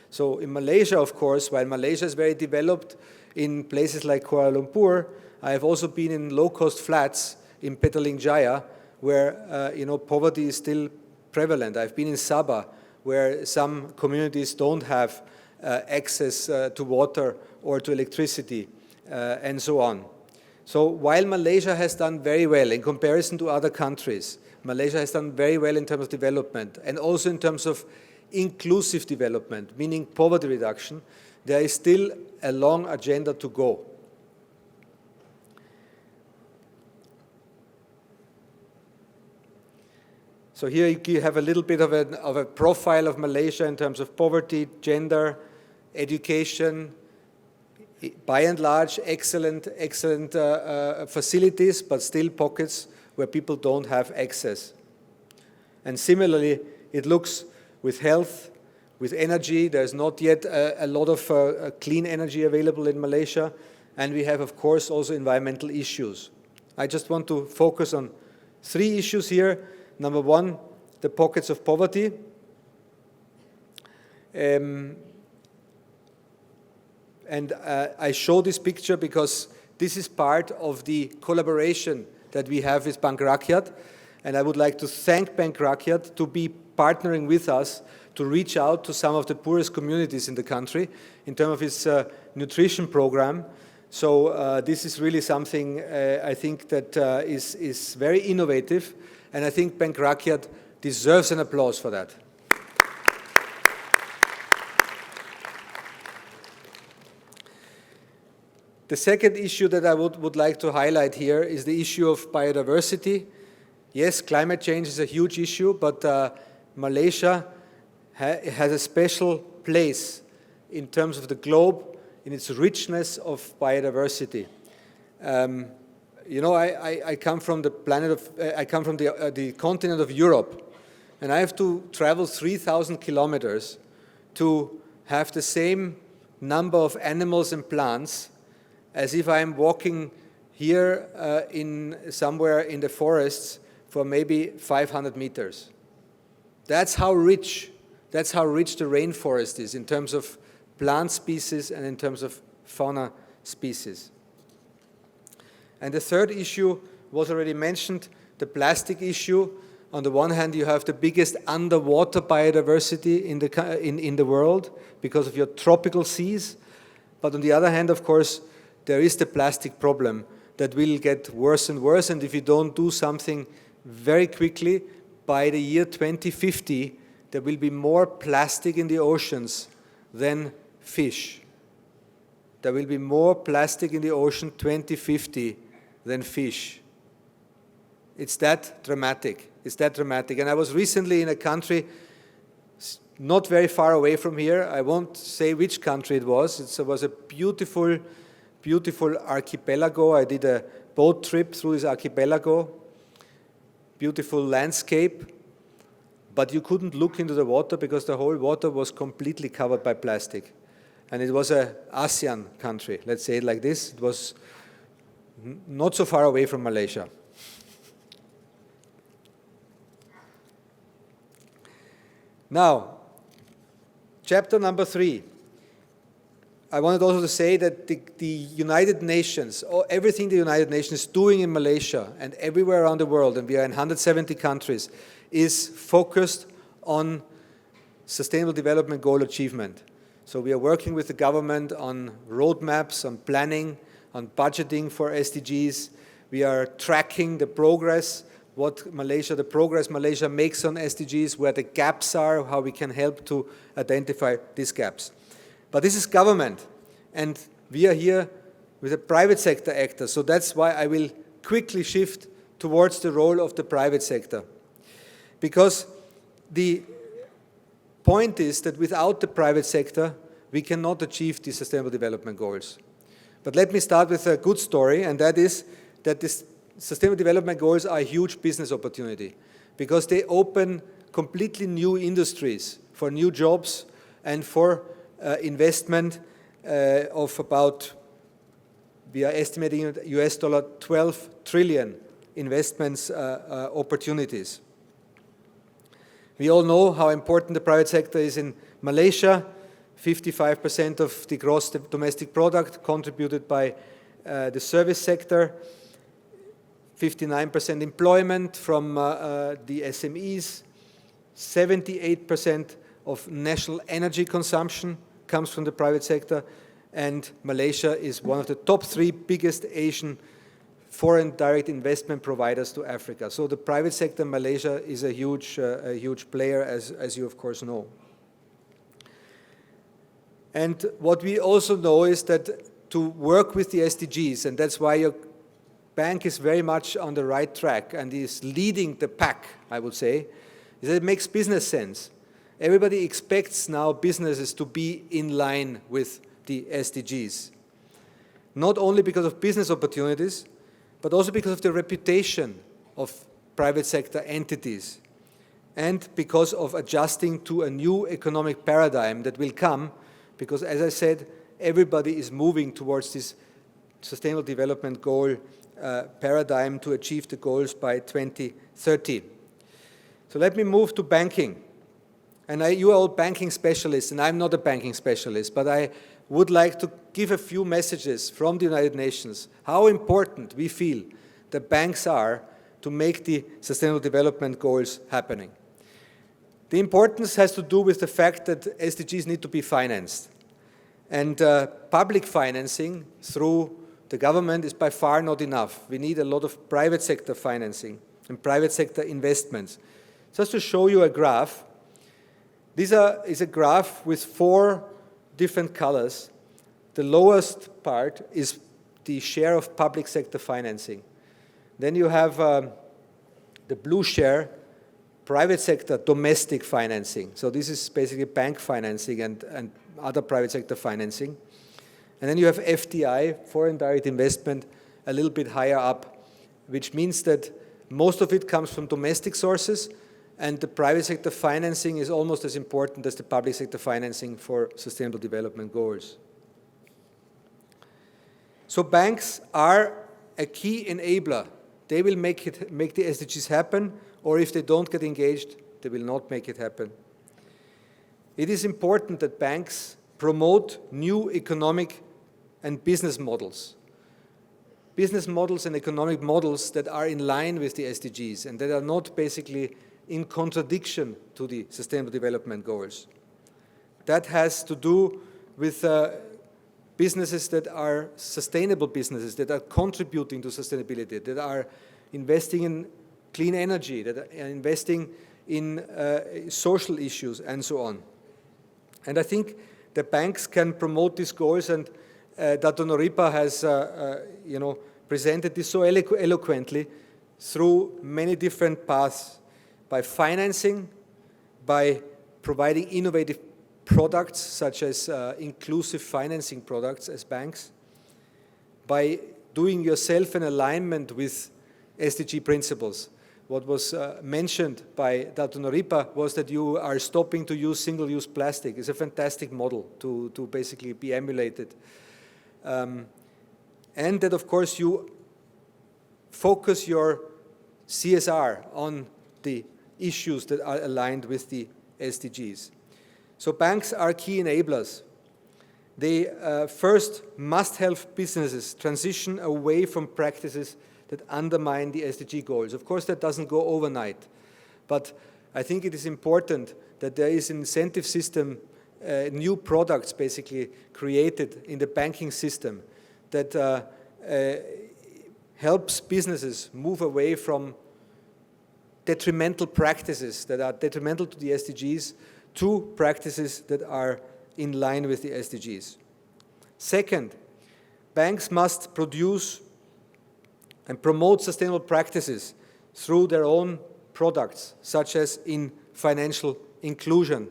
So in Malaysia, of course, while Malaysia is very developed in places like Kuala Lumpur, I have also been in low-cost flats in Petaling Jaya, where poverty is still prevalent. I've been in Sabah, where some communities don't have access to water or to electricity, and so on. So while Malaysia has done very well in comparison to other countries, Malaysia has done very well in terms of development and also in terms of inclusive development, meaning poverty reduction, there is still a long agenda to go. So here you have a little bit of a profile of Malaysia in terms of poverty, gender, education, by and large excellent facilities, but still pockets where people don't have access. And similarly, it looks with health, with energy. There's not yet a lot of clean energy available in Malaysia. And we have, of course, also environmental issues. I just want to focus on 3 issues here. Number 1, the pockets of poverty. And I show this picture because this is part of the collaboration that we have with Bank Rakyat. And I would like to thank Bank Rakyat to be partnering with us to reach out to some of the poorest communities in the country in terms of its nutrition program. So this is really something I think that is very innovative. And I think Bank Rakyat deserves an applause for that. The second issue that I would like to highlight here is the issue of biodiversity. Yes, climate change is a huge issue, but Malaysia has a special place in terms of the globe, in its richness of biodiversity. I come from the the continent of Europe, and I have to travel 3,000 kilometers to have the same number of animals and plants as if I'm walking here somewhere in the forests for maybe 500 meters. That's how rich the rainforest is in terms of plant species and in terms of fauna species. And the third issue was already mentioned, the plastic issue. On the one hand, you have the biggest underwater biodiversity in the world because of your tropical seas. But on the other hand, of course, there is the plastic problem that will get worse and worse. And if you don't do something very quickly, by the year 2050, there will be more plastic in the oceans than fish. There will be more plastic in the ocean 2050 than fish. It's that dramatic. It's that dramatic. And I was recently in a country not very far away from here. I won't say which country it was. It was a beautiful, beautiful archipelago. I did a boat trip through this archipelago. Beautiful landscape. But you couldn't look into the water because the whole water was completely covered by plastic. And it was an ASEAN country, let's say it like this. It was not so far away from Malaysia. Now, chapter number 3. I wanted also to say that the United Nations, or everything the United Nations is doing in Malaysia and everywhere around the world, and we are in 170 countries, is focused on Sustainable Development Goal achievement. So we are working with the government on roadmaps, on planning, on budgeting for SDGs. We are tracking the progress, the progress Malaysia makes on SDGs, where the gaps are, how we can help to identify these gaps. But this is government, and we are here with a private sector actor. So that's why I will quickly shift towards the role of the private sector. Because the point is that without the private sector, we cannot achieve the Sustainable Development Goals. But let me start with a good story, and that is that the Sustainable Development Goals are a huge business opportunity because they open completely new industries for new jobs and for investment of about, we are estimating US dollar 12 trillion investments opportunities. We all know how important the private sector is in Malaysia. 55% of the gross domestic product contributed by the service sector. 59% employment from the SMEs. 78% of national energy consumption comes from the private sector. And Malaysia is one of the top 3 biggest Asian foreign direct investment providers to Africa. So the private sector in Malaysia is a huge player, as you of course know. And what we also know is that to work with the SDGs, and that's why your bank is very much on the right track and is leading the pack, I would say, is that it makes business sense. Everybody expects now businesses to be in line with the SDGs. Not only because of business opportunities, but also because of the reputation of private sector entities and because of adjusting to a new economic paradigm that will come because, as I said, everybody is moving towards this Sustainable Development Goal paradigm to achieve the goals by 2030. So let me move to banking. And you are all banking specialists, and I'm not a banking specialist, but I would like to give a few messages from the United Nations, how important we feel the banks are to make the Sustainable Development Goals happening. The importance has to do with the fact that SDGs need to be financed. And public financing through the government is by far not enough. We need a lot of private sector financing and private sector investments. Just to show you a graph, this is a graph with 4 different colors. The lowest part is the share of public sector financing. Then you have the blue share, private sector domestic financing. So this is basically bank financing and other private sector financing. And then you have FDI, foreign direct investment, a little bit higher up, which means that most of it comes from domestic sources and the private sector financing is almost as important as the public sector financing for sustainable development goals. So banks are a key enabler. They will make the SDGs happen, or if they don't get engaged, they will not make it happen. It is important that banks promote new economic and business models. Business models and economic models that are in line with the SDGs and that are not basically in contradiction to the Sustainable Development Goals. That has to do with businesses that are sustainable businesses, that are contributing to sustainability, that are investing in clean energy, that are investing in social issues, and so on. And I think the banks can promote these goals, and Dr. Noripa has presented this so eloquently through many different paths, by financing, by providing innovative products such as inclusive financing products as banks, by doing yourself an alignment with SDG principles. What was mentioned by Dr. Noripa was that you are stopping to use single-use plastic. It's a fantastic model to basically be emulated. And that, of course, you focus your CSR on the issues that are aligned with the SDGs. So banks are key enablers. They first must help businesses transition away from practices that undermine the SDG goals. Of course, that doesn't go overnight, but I think it is important that there is an incentive system, new products basically created in the banking system that helps businesses move away from detrimental practices that are detrimental to the SDGs to practices that are in line with the SDGs. Second, banks must produce and promote sustainable practices through their own products, such as in financial inclusion.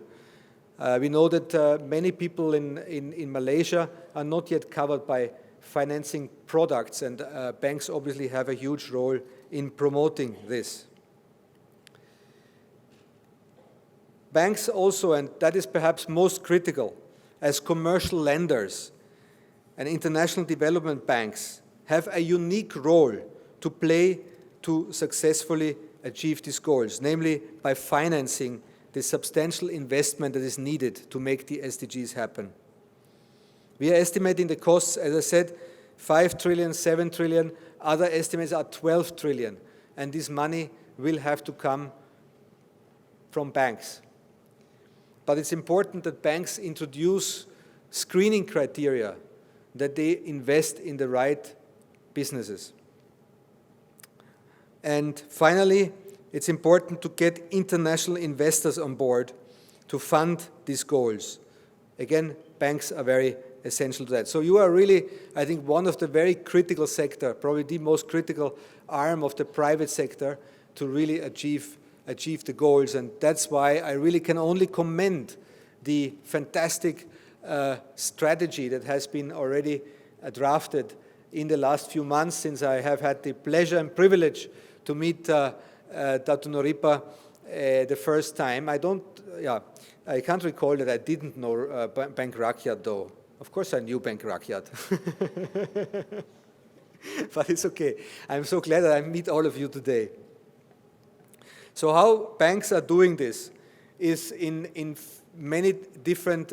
We know that many people in Malaysia are not yet covered by financing products, and banks obviously have a huge role in promoting this. Banks also, and that is perhaps most critical, as commercial lenders and international development banks have a unique role to play to successfully achieve these goals, namely by financing the substantial investment that is needed to make the SDGs happen. We are estimating the costs, as I said, 5 trillion, 7 trillion, other estimates are 12 trillion, and this money will have to come from banks. But it's important that banks introduce screening criteria, that they invest in the right businesses. And finally, it's important to get international investors on board to fund these goals. Again, banks are very essential to that. So you are really, I think, one of the very critical sector, probably the most critical arm of the private sector to really achieve the goals. And that's why I really can only commend the fantastic strategy that has been already drafted in the last few months, since I have had the pleasure and privilege to meet Dr. Noripa the first time. I can't recall that I didn't know Bank Rakyat, though. Of course I knew Bank Rakyat. But it's okay. I'm so glad that I meet all of you today. So how banks are doing this is in many different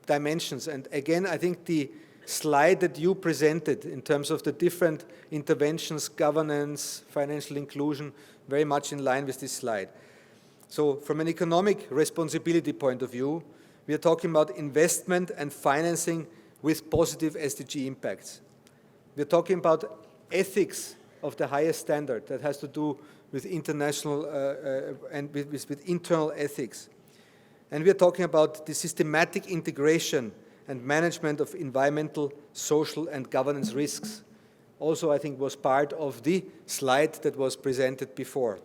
dimensions. And again, I think the slide that you presented in terms of the different interventions, governance, financial inclusion, very much in line with this slide. So from an economic responsibility point of view, we are talking about investment and financing with positive SDG impacts. We're talking about ethics of the highest standard that has to do with international and with internal ethics. And we're talking about the systematic integration and management of environmental, social, and governance risks. Also, I think, was part of the slide that was presented before.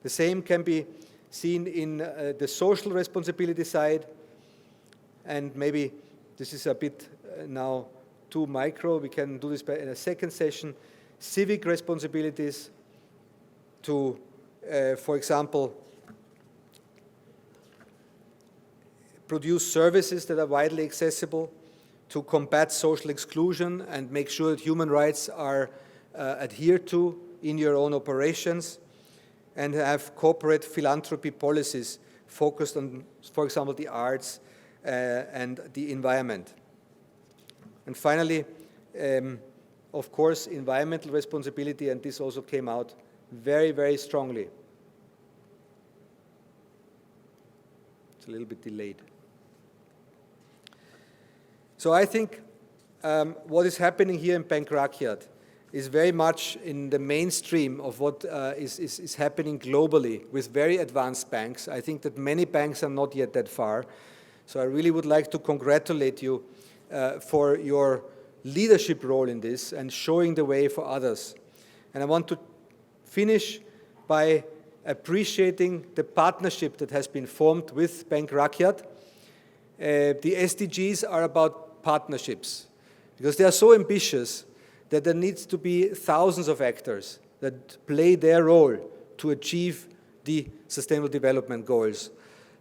The same can be seen in the social responsibility side, and maybe this is a bit now too micro. We can do this in a second session. Civic responsibilities to for example, produce services that are widely accessible, to combat social exclusion and make sure that human rights are adhered to in your own operations, and have corporate philanthropy policies focused on, for example, the arts and the environment. And finally, of course, environmental responsibility, and this also came out very, very strongly. It's a little bit delayed. So I think what is happening here in Bank Rakyat is very much in the mainstream of what is happening globally with very advanced banks. I think that many banks are not yet that far. So I really would like to congratulate you for your leadership role in this and showing the way for others. And I want to finish by appreciating the partnership that has been formed with Bank Rakyat. The SDGs are about partnerships because they are so ambitious that there needs to be thousands of actors that play their role to achieve the Sustainable Development Goals.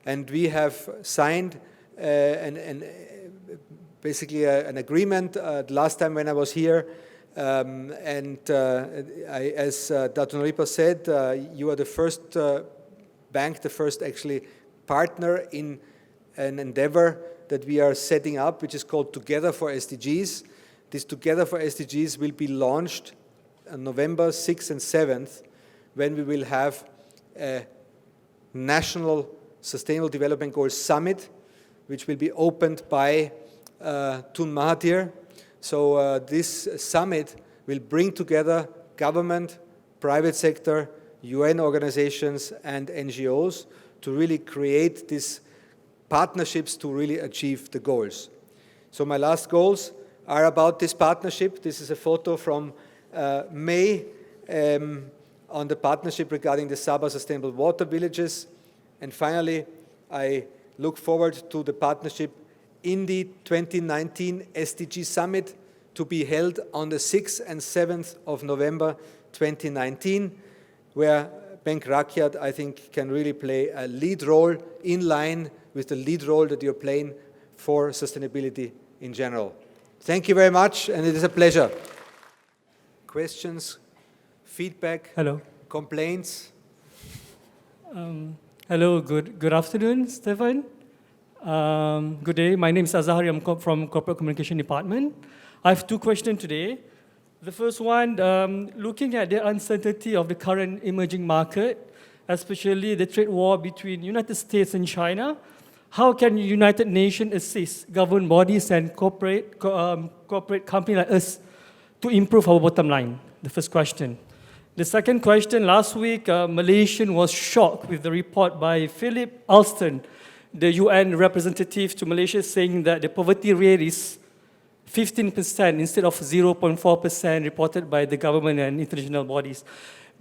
And we have signed basically an agreement last time when I was here. As Dr. Noripa said, you are the first bank, the first actually partner in an endeavor that we are setting up, which is called Together for SDGs. This Together for SDGs will be launched on November 6th and 7th, when we will have a National Sustainable Development Goals Summit, which will be opened by Tun Mahathir. So this summit will bring together government, private sector, UN organizations, and NGOs to really create these partnerships to really achieve the goals. So my last goals are about this partnership. This is a photo from May on the partnership regarding the Sabah Sustainable Water Villages. And finally, I look forward to the partnership in the 2019 SDG Summit to be held on the 6th and 7th of November 2019, where Bank Rakyat, I think, can really play a lead role in line with the lead role that you're playing for sustainability in general. Thank you very much, and it is a pleasure. Questions, feedback, hello, complaints? Hello, good afternoon, Stefan. Good day. My name is Azahari. I'm from Corporate Communication Department. I have two questions today. The first one, looking at the uncertainty of the current emerging market, especially the trade war between United States and China, how can United Nations assist government bodies and corporate companies like us to improve our bottom line? The first question. The second question, last week, Malaysia was shocked with the report by Philip Alston, the UN representative to Malaysia, saying that the poverty rate is 15% instead of 0.4% reported by the government and international bodies.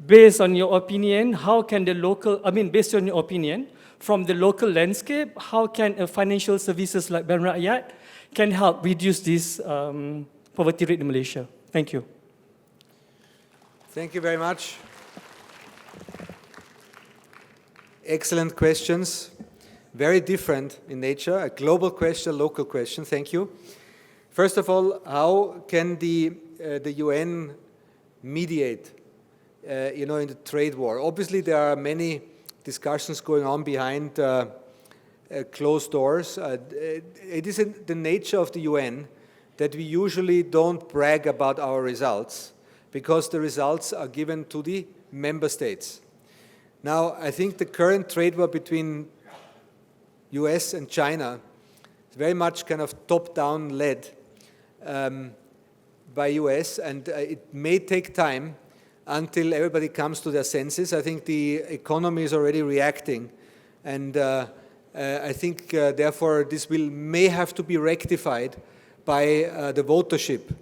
Based on your opinion, how can the local, based on your opinion, from the local landscape, how can financial services like Bank Rakyat can help reduce this poverty rate in Malaysia? Thank you. Thank you very much. Excellent questions. Very different in nature, a global question, a local question. Thank you. First of all, how can the UN mediate, in the trade war? Obviously, there are many discussions going on behind closed doors. It is in the nature of the UN that we usually don't brag about our results because the results are given to the member states. Now, I think the current trade war between US and China is very much kind of top-down led by US, and it may take time until everybody comes to their senses. I think the economy is already reacting, and I think therefore this may have to be rectified by the votership.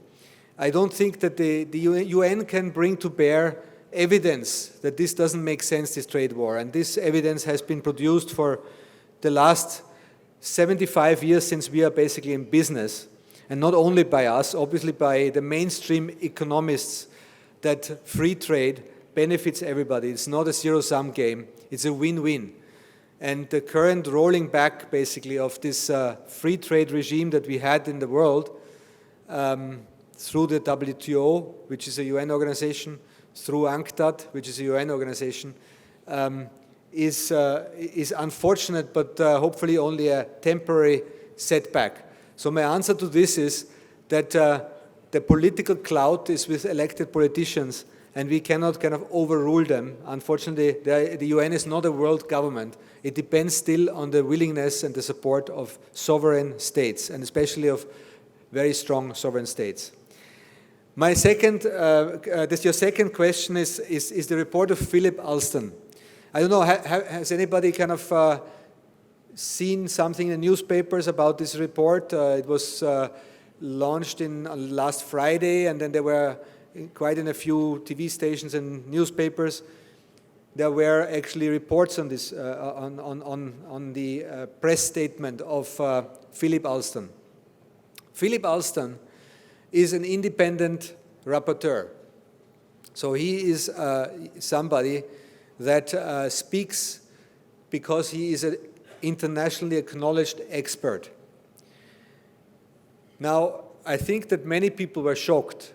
I don't think that the UN can bring to bear evidence that this doesn't make sense, this trade war, and this evidence has been produced for the last 75 years since we are basically in business, and not only by us, obviously by the mainstream economists, that free trade benefits everybody. It's not a zero-sum game. It's a win-win. And the current rolling back, basically, of this free trade regime that we had in the world through the WTO, which is a UN organization, through UNCTAD, which is a UN organization, is unfortunate, but hopefully only a temporary setback. So my answer to this is that the political clout is with elected politicians, and we cannot kind of overrule them. Unfortunately, the UN is not a world government. It depends still on the willingness and the support of sovereign states, and especially of very strong sovereign states. My second, your second question is the report of Philip Alston. I don't know, has anybody kind of seen something in the newspapers about this report? It was launched last Friday, and then there were quite in a few TV stations and newspapers. There were actually reports on this, on the press statement of Philip Alston. Philip Alston is an independent rapporteur. So he is somebody that speaks because he is an internationally acknowledged expert. Now, I think that many people were shocked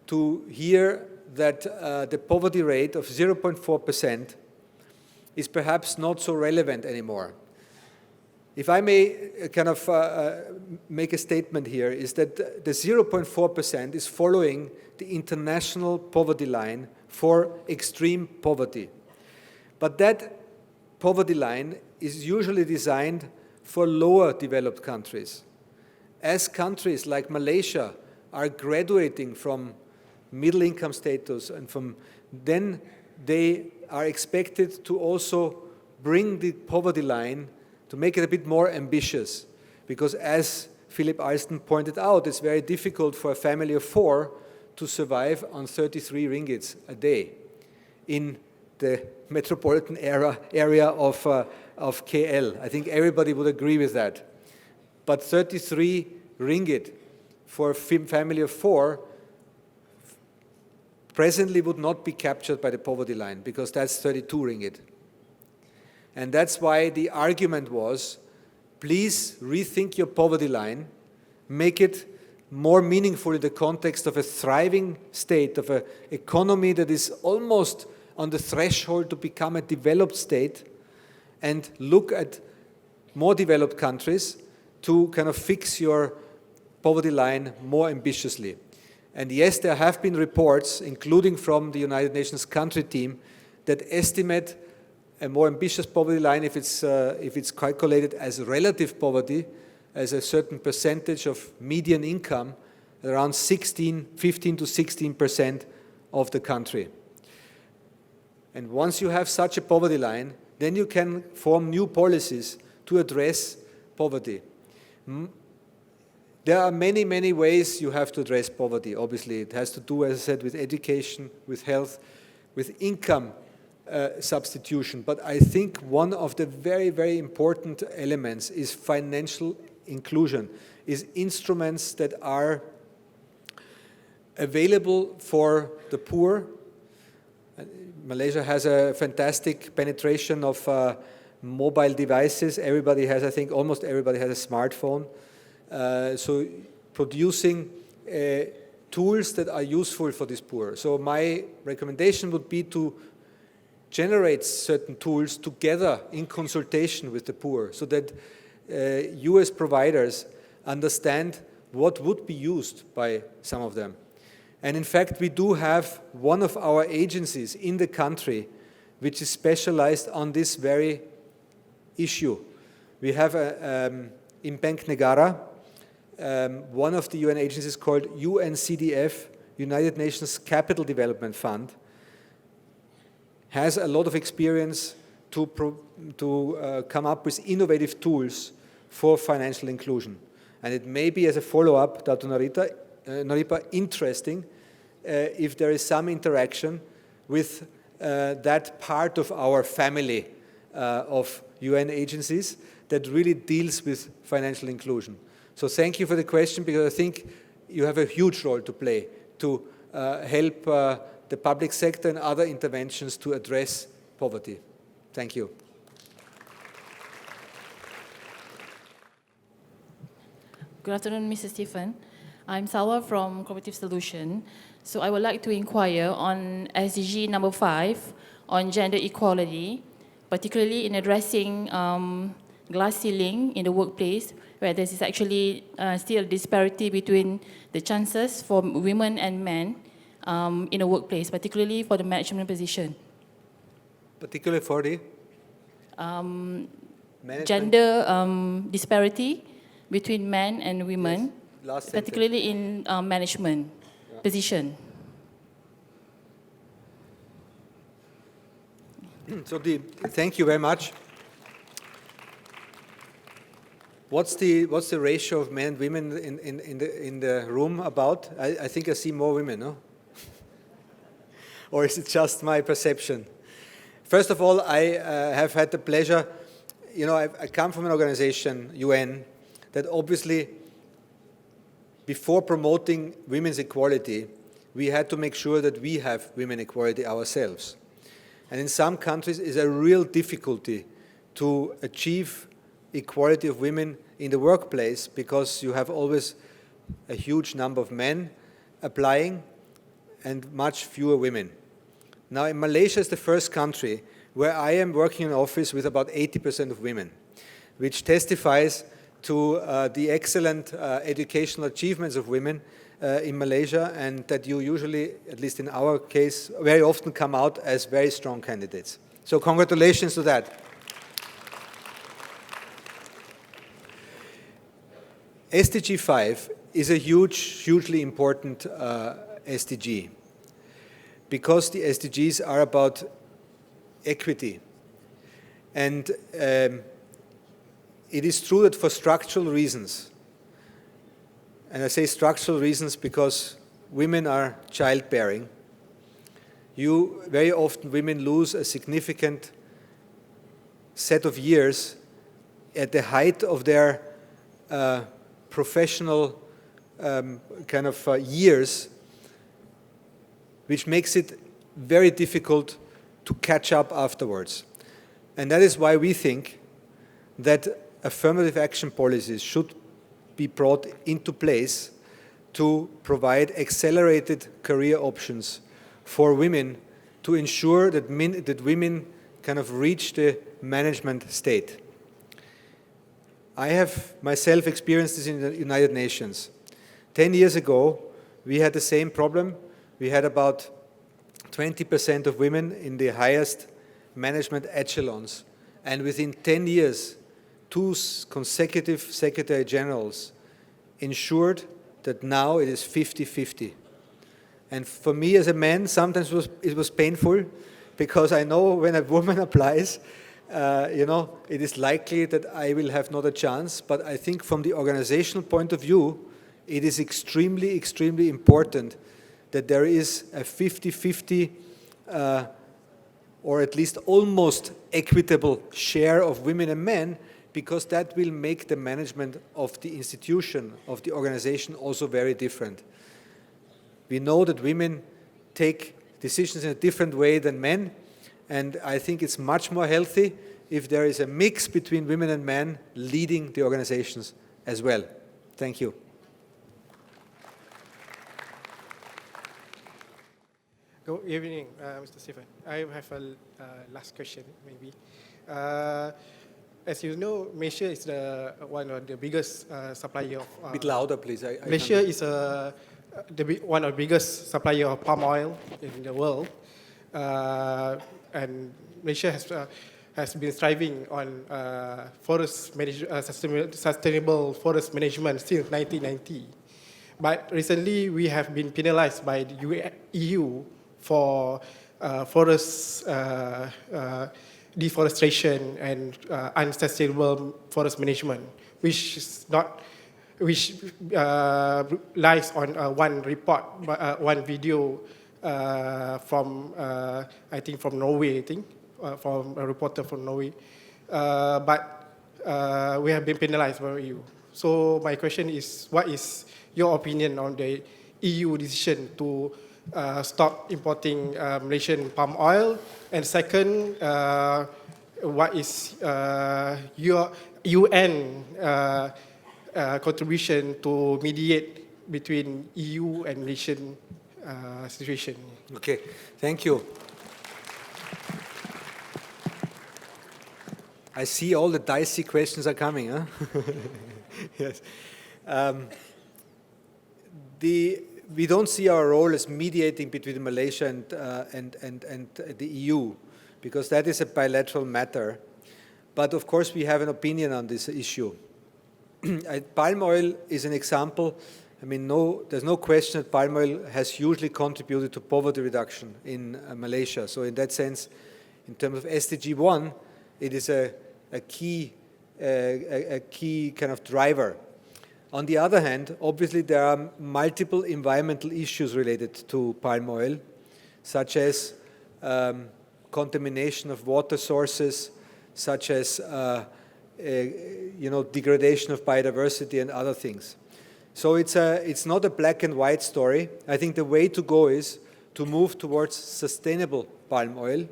to hear that the poverty rate of 0.4% is perhaps not so relevant anymore. If I may kind of make a statement here, is that the 0.4% is following the international poverty line for extreme poverty. But that poverty line is usually designed for lower developed countries. As countries like Malaysia are graduating from middle income status, and then they are expected to also bring the poverty line to make it a bit more ambitious. Because as Philip Alston pointed out, it's very difficult for a family of 4 to survive on 33 ringgits a day in the metropolitan area of KL. I think everybody would agree with that. But 33 ringgit for a family of 4 presently would not be captured by the poverty line, because that's 32 ringgit. And that's why the argument was, please rethink your poverty line, make it more meaningful in the context of a thriving state, of an economy that is almost on the threshold to become a developed state, and look at more developed countries to kind of fix your poverty line more ambitiously. And yes, there have been reports, including from the United Nations country team, that estimate a more ambitious poverty line if it's calculated as relative poverty, as a certain percentage of median income, around 15 to 16% of the country. And once you have such a poverty line, then you can form new policies to address poverty. There are many, many ways you have to address poverty. Obviously, it has to do, as I said, with education, with health, with income substitution. But I think one of the very, very important elements is financial inclusion, is instruments that are available for the poor. Malaysia has a fantastic penetration of mobile devices. Everybody has, I think, almost everybody has a smartphone. So producing tools that are useful for this poor. So my recommendation would be to generate certain tools together in consultation with the poor, so that you as providers understand what would be used by some of them. And in fact, we do have one of our agencies in the country which is specialized on this very issue. We have in Bank Negara, one of the UN agencies called UNCDF, United Nations Capital Development Fund, has a lot of experience to come up with innovative tools for financial inclusion. And it may be, as a follow-up, Dr. Naripa, interesting if there is some interaction with that part of our family of UN agencies that really deals with financial inclusion. So thank you for the question, because I think you have a huge role to play to help the public sector and other interventions to address poverty. Thank you. Good afternoon, Mr. Stefan. I'm Salwa from Cooperative Solution. So I would like to inquire on SDG number 5 on gender equality, particularly in addressing glass ceiling in the workplace, where there is actually still a disparity between the chances for women and men in the workplace, particularly for the management position. Particularly for the gender disparity between men and women, yes. particularly in management position. So thank you very much. What's the ratio of men and women in the room about? I think I see more women, no? Or is it just my perception? First of all, I have had the pleasure, I come from an organization, UN, that obviously, before promoting women's equality, we had to make sure that we have women equality ourselves. And in some countries, it's a real difficulty to achieve equality of women in the workplace because you have always a huge number of men applying and much fewer women. Now, in Malaysia is the first country where I am working in an office with about 80% of women, which testifies to the excellent educational achievements of women in Malaysia, and that you usually, at least in our case, very often come out as very strong candidates. So congratulations to that. SDG 5 is a hugely important SDG because the SDGs are about equity. And it is true that for structural reasons, and I say structural reasons because women are childbearing, very often women lose a significant set of years at the height of their professional years, which makes it very difficult to catch up afterwards. And that is why we think that affirmative action policies should be brought into place to provide accelerated career options for women to ensure that women reach the management state. I have myself experienced this in the United Nations. 10 years ago, we had the same problem. We had about 20% of women in the highest management echelons. And within 10 years, 2 consecutive Secretary Generals ensured that now it is 50-50. And for me as a man, sometimes it was painful because I know when a woman applies, it is likely that I will have not a chance. But I think from the organizational point of view, it is extremely, extremely important that there is a 50-50 or at least almost equitable share of women and men, because that will make the management of the institution, of the organization, also very different. We know that women take decisions in a different way than men, and I think it's much more healthy if there is a mix between women and men leading the organizations as well. Thank you. Good evening, Mr. Stefan. I have a last question, maybe. As you know, Malaysia is one of the biggest supplier of... a bit louder, please. Malaysia is one of the biggest supplier of palm oil in the world. And Malaysia has been striving on sustainable forest management since 1990. But recently, we have been penalized by the EU for forest deforestation and unsustainable forest management, which lies on one report, one video from I think from Norway, from a reporter from Norway. But we have been penalized by EU. So my question is, what is your opinion on the EU decision to stop importing Malaysian palm oil? And second, what is your UN contribution to mediate between EU and Malaysian situation? Okay, thank you. I see all the dicey questions are coming, huh? Yes. We don't see our role as mediating between Malaysia and the EU, because that is a bilateral matter. But of course, we have an opinion on this issue. Palm oil is an example. I mean, there's no question that palm oil has hugely contributed to poverty reduction in Malaysia. So in that sense, in terms of SDG 1, it is a key kind of driver. On the other hand, obviously there are multiple environmental issues related to palm oil, such as contamination of water sources, such as degradation of biodiversity and other things. So it's not a black and white story. I think the way to go is to move towards sustainable palm oil,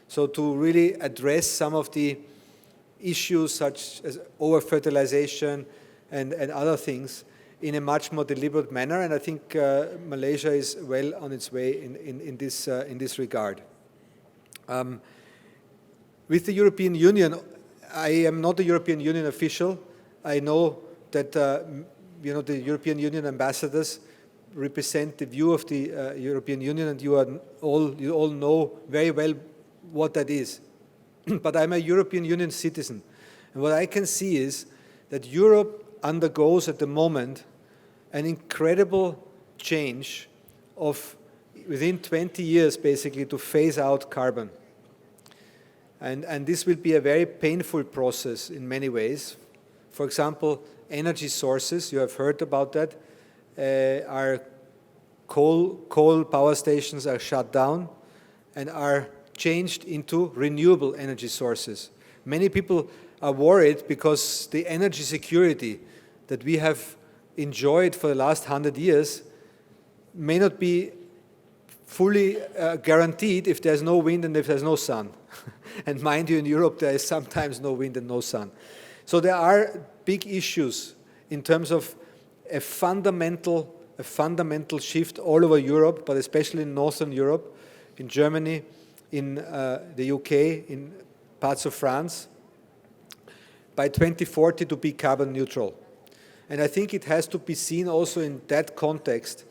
so to really address some of the issues such as over-fertilization and other things in a much more deliberate manner, and I think Malaysia is well on its way in this regard. With the European Union, I am not a European Union official. I know that the European Union ambassadors represent the view of the European Union, and you all know very well what that is. But I'm a European Union citizen, and what I can see is that Europe undergoes at the moment an incredible change of within 20 years basically to phase out carbon. And this will be a very painful process in many ways. For example, energy sources, you have heard about that, our coal power stations are shut down and are changed into renewable energy sources. Many people are worried because the energy security that we have enjoyed for the last 100 years may not be fully guaranteed if there's no wind and if there's no sun. And mind you, in Europe there is sometimes no wind and no sun. So there are big issues in terms of a fundamental shift all over Europe, but especially in Northern Europe, in Germany, in the UK, in parts of France, by 2040 to be carbon neutral. And I think it has to be seen also in that context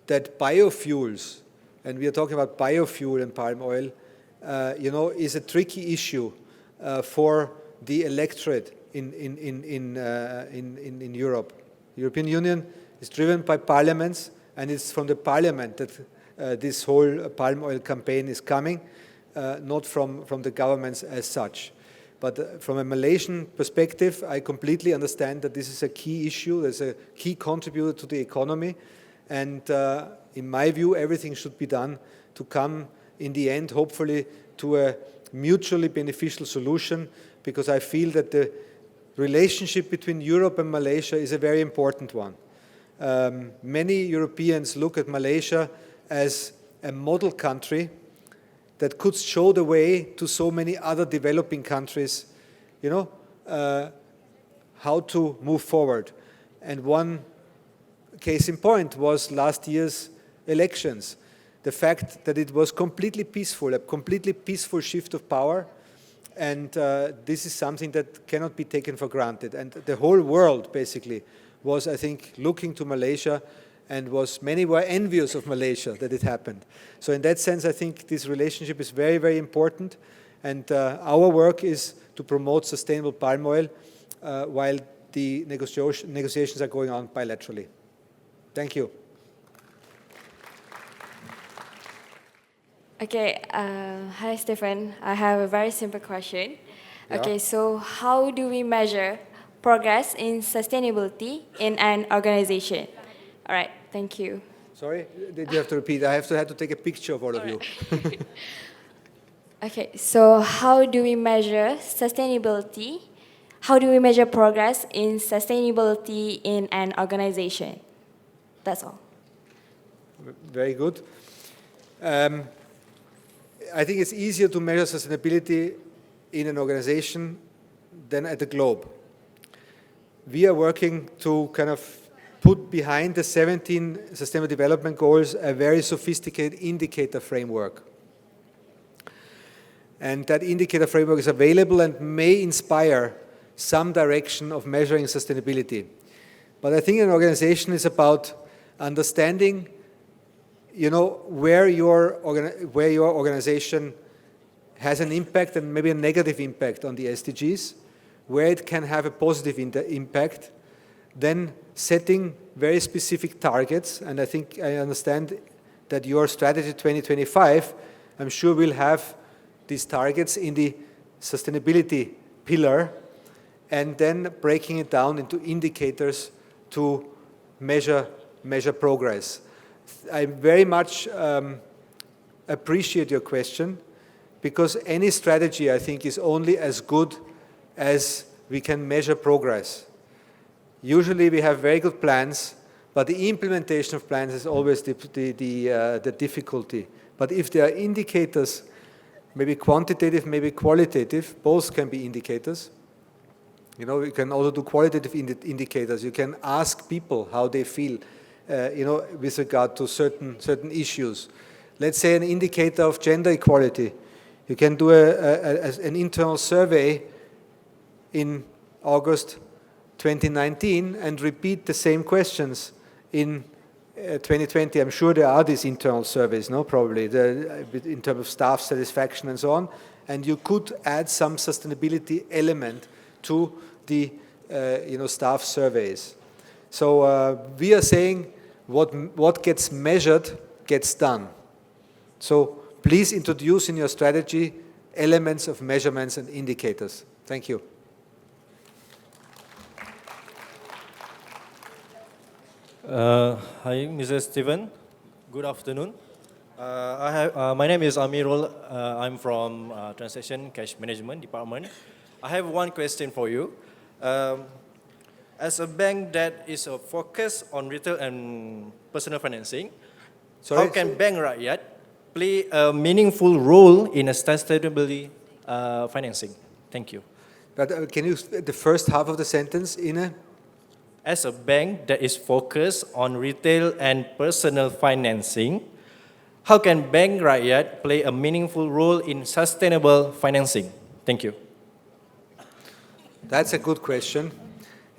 that biofuels, and we are talking about biofuel and palm oil, is a tricky issue for the electorate in Europe. The European Union is driven by parliaments, and it's from the parliament that this whole palm oil campaign is coming, not from the governments as such. But from a Malaysian perspective, I completely understand that this is a key issue, there's a key contributor to the economy, and in my view, everything should be done to come in the end, hopefully, to a mutually beneficial solution, because I feel that the relationship between Europe and Malaysia is a very important one. Many Europeans look at Malaysia as a model country that could show the way to so many other developing countries, how to move forward. And one case in point was last year's elections. The fact that it was completely peaceful, a completely peaceful shift of power, and this is something that cannot be taken for granted. And the whole world, basically, was, I think, looking to Malaysia, and many were envious of Malaysia that it happened. So in that sense, I think this relationship is very, very important, and our work is to promote sustainable palm oil while the negotiations are going on bilaterally. Thank you. Okay, hi Stefan. I have a very simple question. Yeah. Okay, so how do we measure progress in sustainability in an organization? All right, thank you. Sorry, did you have to repeat? I had to take a picture of all of you. Okay, so how do we measure sustainability? How do we measure progress in sustainability in an organization? That's all. Very good. I think it's easier to measure sustainability in an organization than at the globe. We are working to kind of put behind the 17 Sustainable Development Goals a very sophisticated indicator framework. And that indicator framework is available and may inspire some direction of measuring sustainability. But I think an organization is about understanding, where your organization has an impact and maybe a negative impact on the SDGs, where it can have a positive impact, then setting very specific targets. And I think I understand that your strategy 2025, I'm sure will have these targets in the sustainability pillar, and then breaking it down into indicators to measure progress. I very much appreciate your question, because any strategy, I think, is only as good as we can measure progress. Usually we have very good plans, but the implementation of plans is always the difficulty. But if there are indicators, maybe quantitative, maybe qualitative, both can be indicators. You can also do qualitative indicators. You can ask people how they feel, with regard to certain issues. Let's say an indicator of gender equality. You can do an internal survey in August 2019 and repeat the same questions in 2020. I'm sure there are these internal surveys, probably, in terms of staff satisfaction and so on. And you could add some sustainability element to the staff surveys. So we are saying what gets measured gets done. So please introduce in your strategy elements of measurements and indicators. Thank you. Hi, Mr. Stefan. Good afternoon. My name is Amirul. I'm from Transaction Cash Management Department. I have one question for you. As a bank that is focused on retail and personal financing, how can Bank Rakyat play a meaningful role in a sustainability financing? Thank you. But can you, the first half of the sentence, As a bank that is focused on retail and personal financing, how can Bank Rakyat play a meaningful role in sustainable financing? Thank you. That's a good question.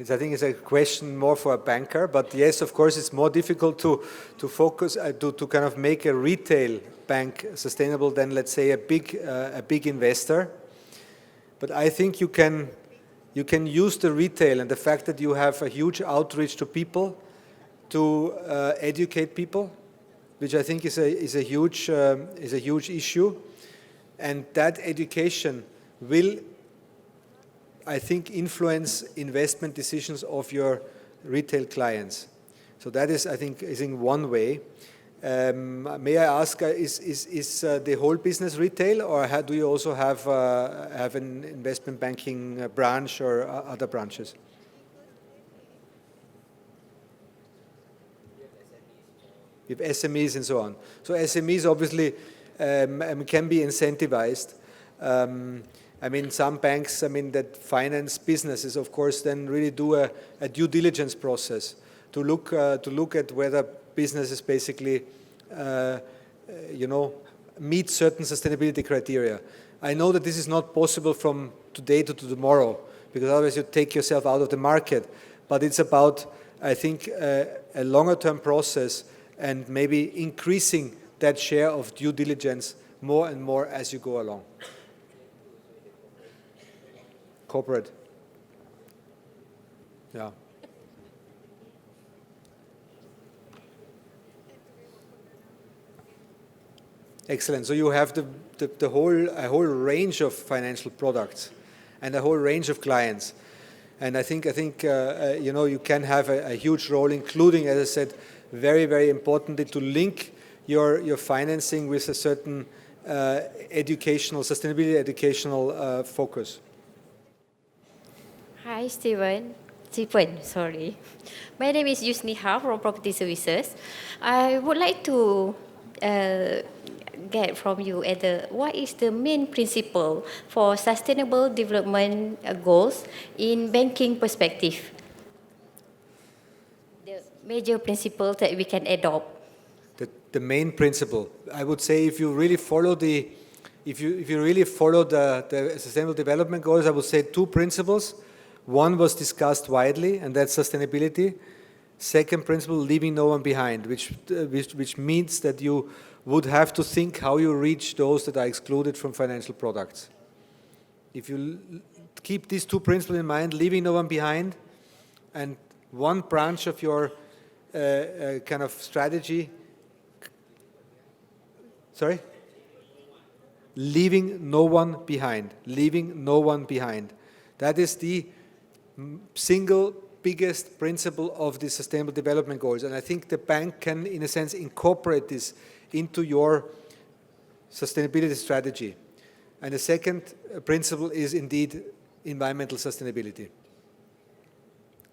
I think it's a question more for a banker, but yes, of course, it's more difficult to focus, to kind of make a retail bank sustainable than, let's say, a big investor. But I think you can use the retail and the fact that you have a huge outreach to people to educate people, which I think is a huge issue, and that education will, I think, influence investment decisions of your retail clients. So that is, I think, one way. May I ask, is the whole business retail, or do you also have an investment banking branch or other branches? You have SMEs and so on. So SMEs obviously can be incentivized. I mean, some banks, that finance businesses, of course, then really do a due diligence process to look at whether businesses basically, meet certain sustainability criteria. I know that this is not possible from today to tomorrow, because otherwise you take yourself out of the market. But it's about, I think, a longer-term process and maybe increasing that share of due diligence more and more as you go along. Corporate. Yeah. Excellent. So you have a whole range of financial products and a whole range of clients. And I think you can have a huge role, including, as I said, very, very importantly, to link your financing with a certain sustainability educational focus. Hi, Stefan, sorry. My name is Yusniha from Property Services. I would like to get from you what is the main principle for sustainable development goals in banking perspective? The major principles that we can adopt. The main principle, I would say, if you really follow the Sustainable Development Goals, I would say two principles. One was discussed widely, and that's sustainability. Second principle, leaving no one behind, which means that you would have to think how you reach those that are excluded from financial products. If you keep these two principles in mind, leaving no one behind, and one branch of your kind of strategy, sorry? Leaving no one behind. Leaving no one behind. That is the single biggest principle of the Sustainable Development Goals. And I think the bank can, in a sense, incorporate this into your sustainability strategy. And the second principle is indeed environmental sustainability.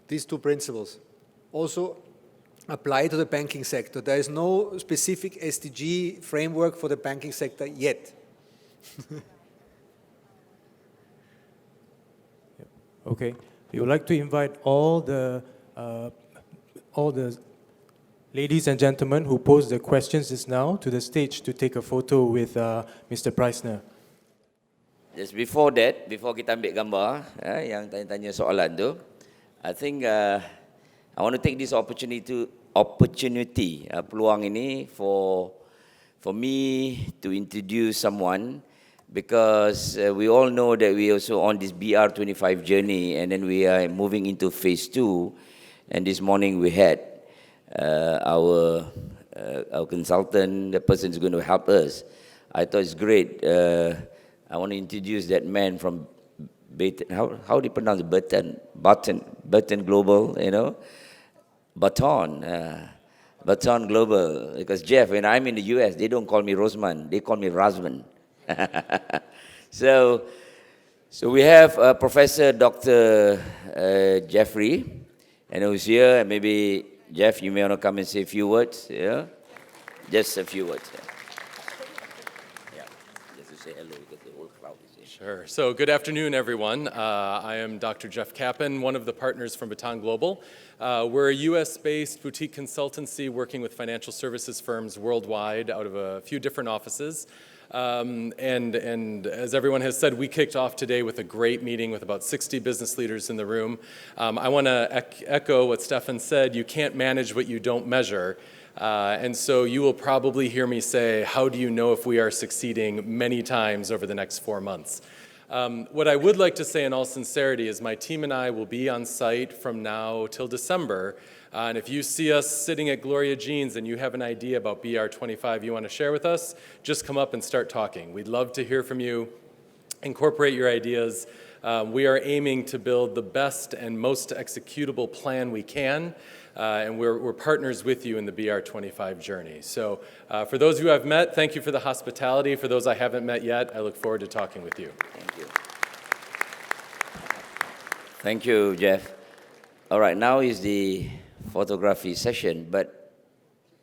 These two principles also apply to the banking sector. There is no specific SDG framework for the banking sector yet. Okay. We would like to invite all the ladies and gentlemen who posed the questions just now to the stage to take a photo with Mr. Priesner. Just before that, before kita ambil gambar, yang tanya-tanya soalan tu, I think I want to take this opportunity, peluang ini for me to introduce someone, because we all know that we also on this BR25 journey, and then we are moving into phase 2. And this morning we had our consultant, the person who's going to help us. I thought it's great. I want to introduce that man from how do you pronounce it? Baton Global, you know, Baton Global. Because Jeff, when I'm in the US, they don't call me Rosman, they call me Razman. So we have Professor Dr. Jeffrey, and who's here, and maybe Jeff, you may want to come and say a few words, yeah? Just a few words. Yeah, just to say hello, because the whole crowd is here. Sure. So good afternoon, everyone. I am Dr. Jeff Kappen, one of the partners from Baton Global. We're a US-based boutique consultancy working with financial services firms worldwide out of a few different offices. And as everyone has said, we kicked off today with a great meeting with about 60 business leaders in the room. I want to echo what Stefan said: you can't manage what you don't measure. And so you will probably hear me say, how do you know if we are succeeding, many times over the next 4 months. What I would like to say in all sincerity is my team and I will be on site from now till December. And if you see us sitting at Gloria Jean's and you have an idea about BR25 you want to share with us, just come up and start talking. We'd love to hear from you. Incorporate your ideas. We are aiming to build the best and most executable plan we can. And we're partners with you in the BR25 journey. So for those who I've met, thank you for the hospitality. For those I haven't met yet, I look forward to talking with you. Thank you. Thank you, Jeff. All right, now is the photography session, but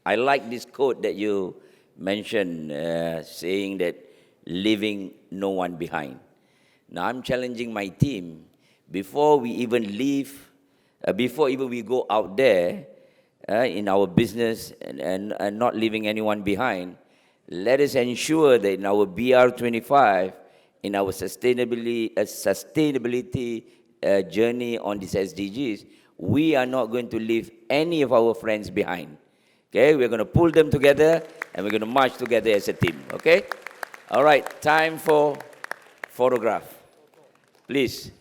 I like this quote that you mentioned, saying that leaving no one behind. Now I'm challenging my team, before we even leave, before even we go out there in our business and not leaving anyone behind, let us ensure that in our BR25, in our sustainability journey on these SDGs, we are not going to leave any of our friends behind. Okay, we're going to pull them together and we're going to march together as a team. Okay? All right, time for photograph. Please.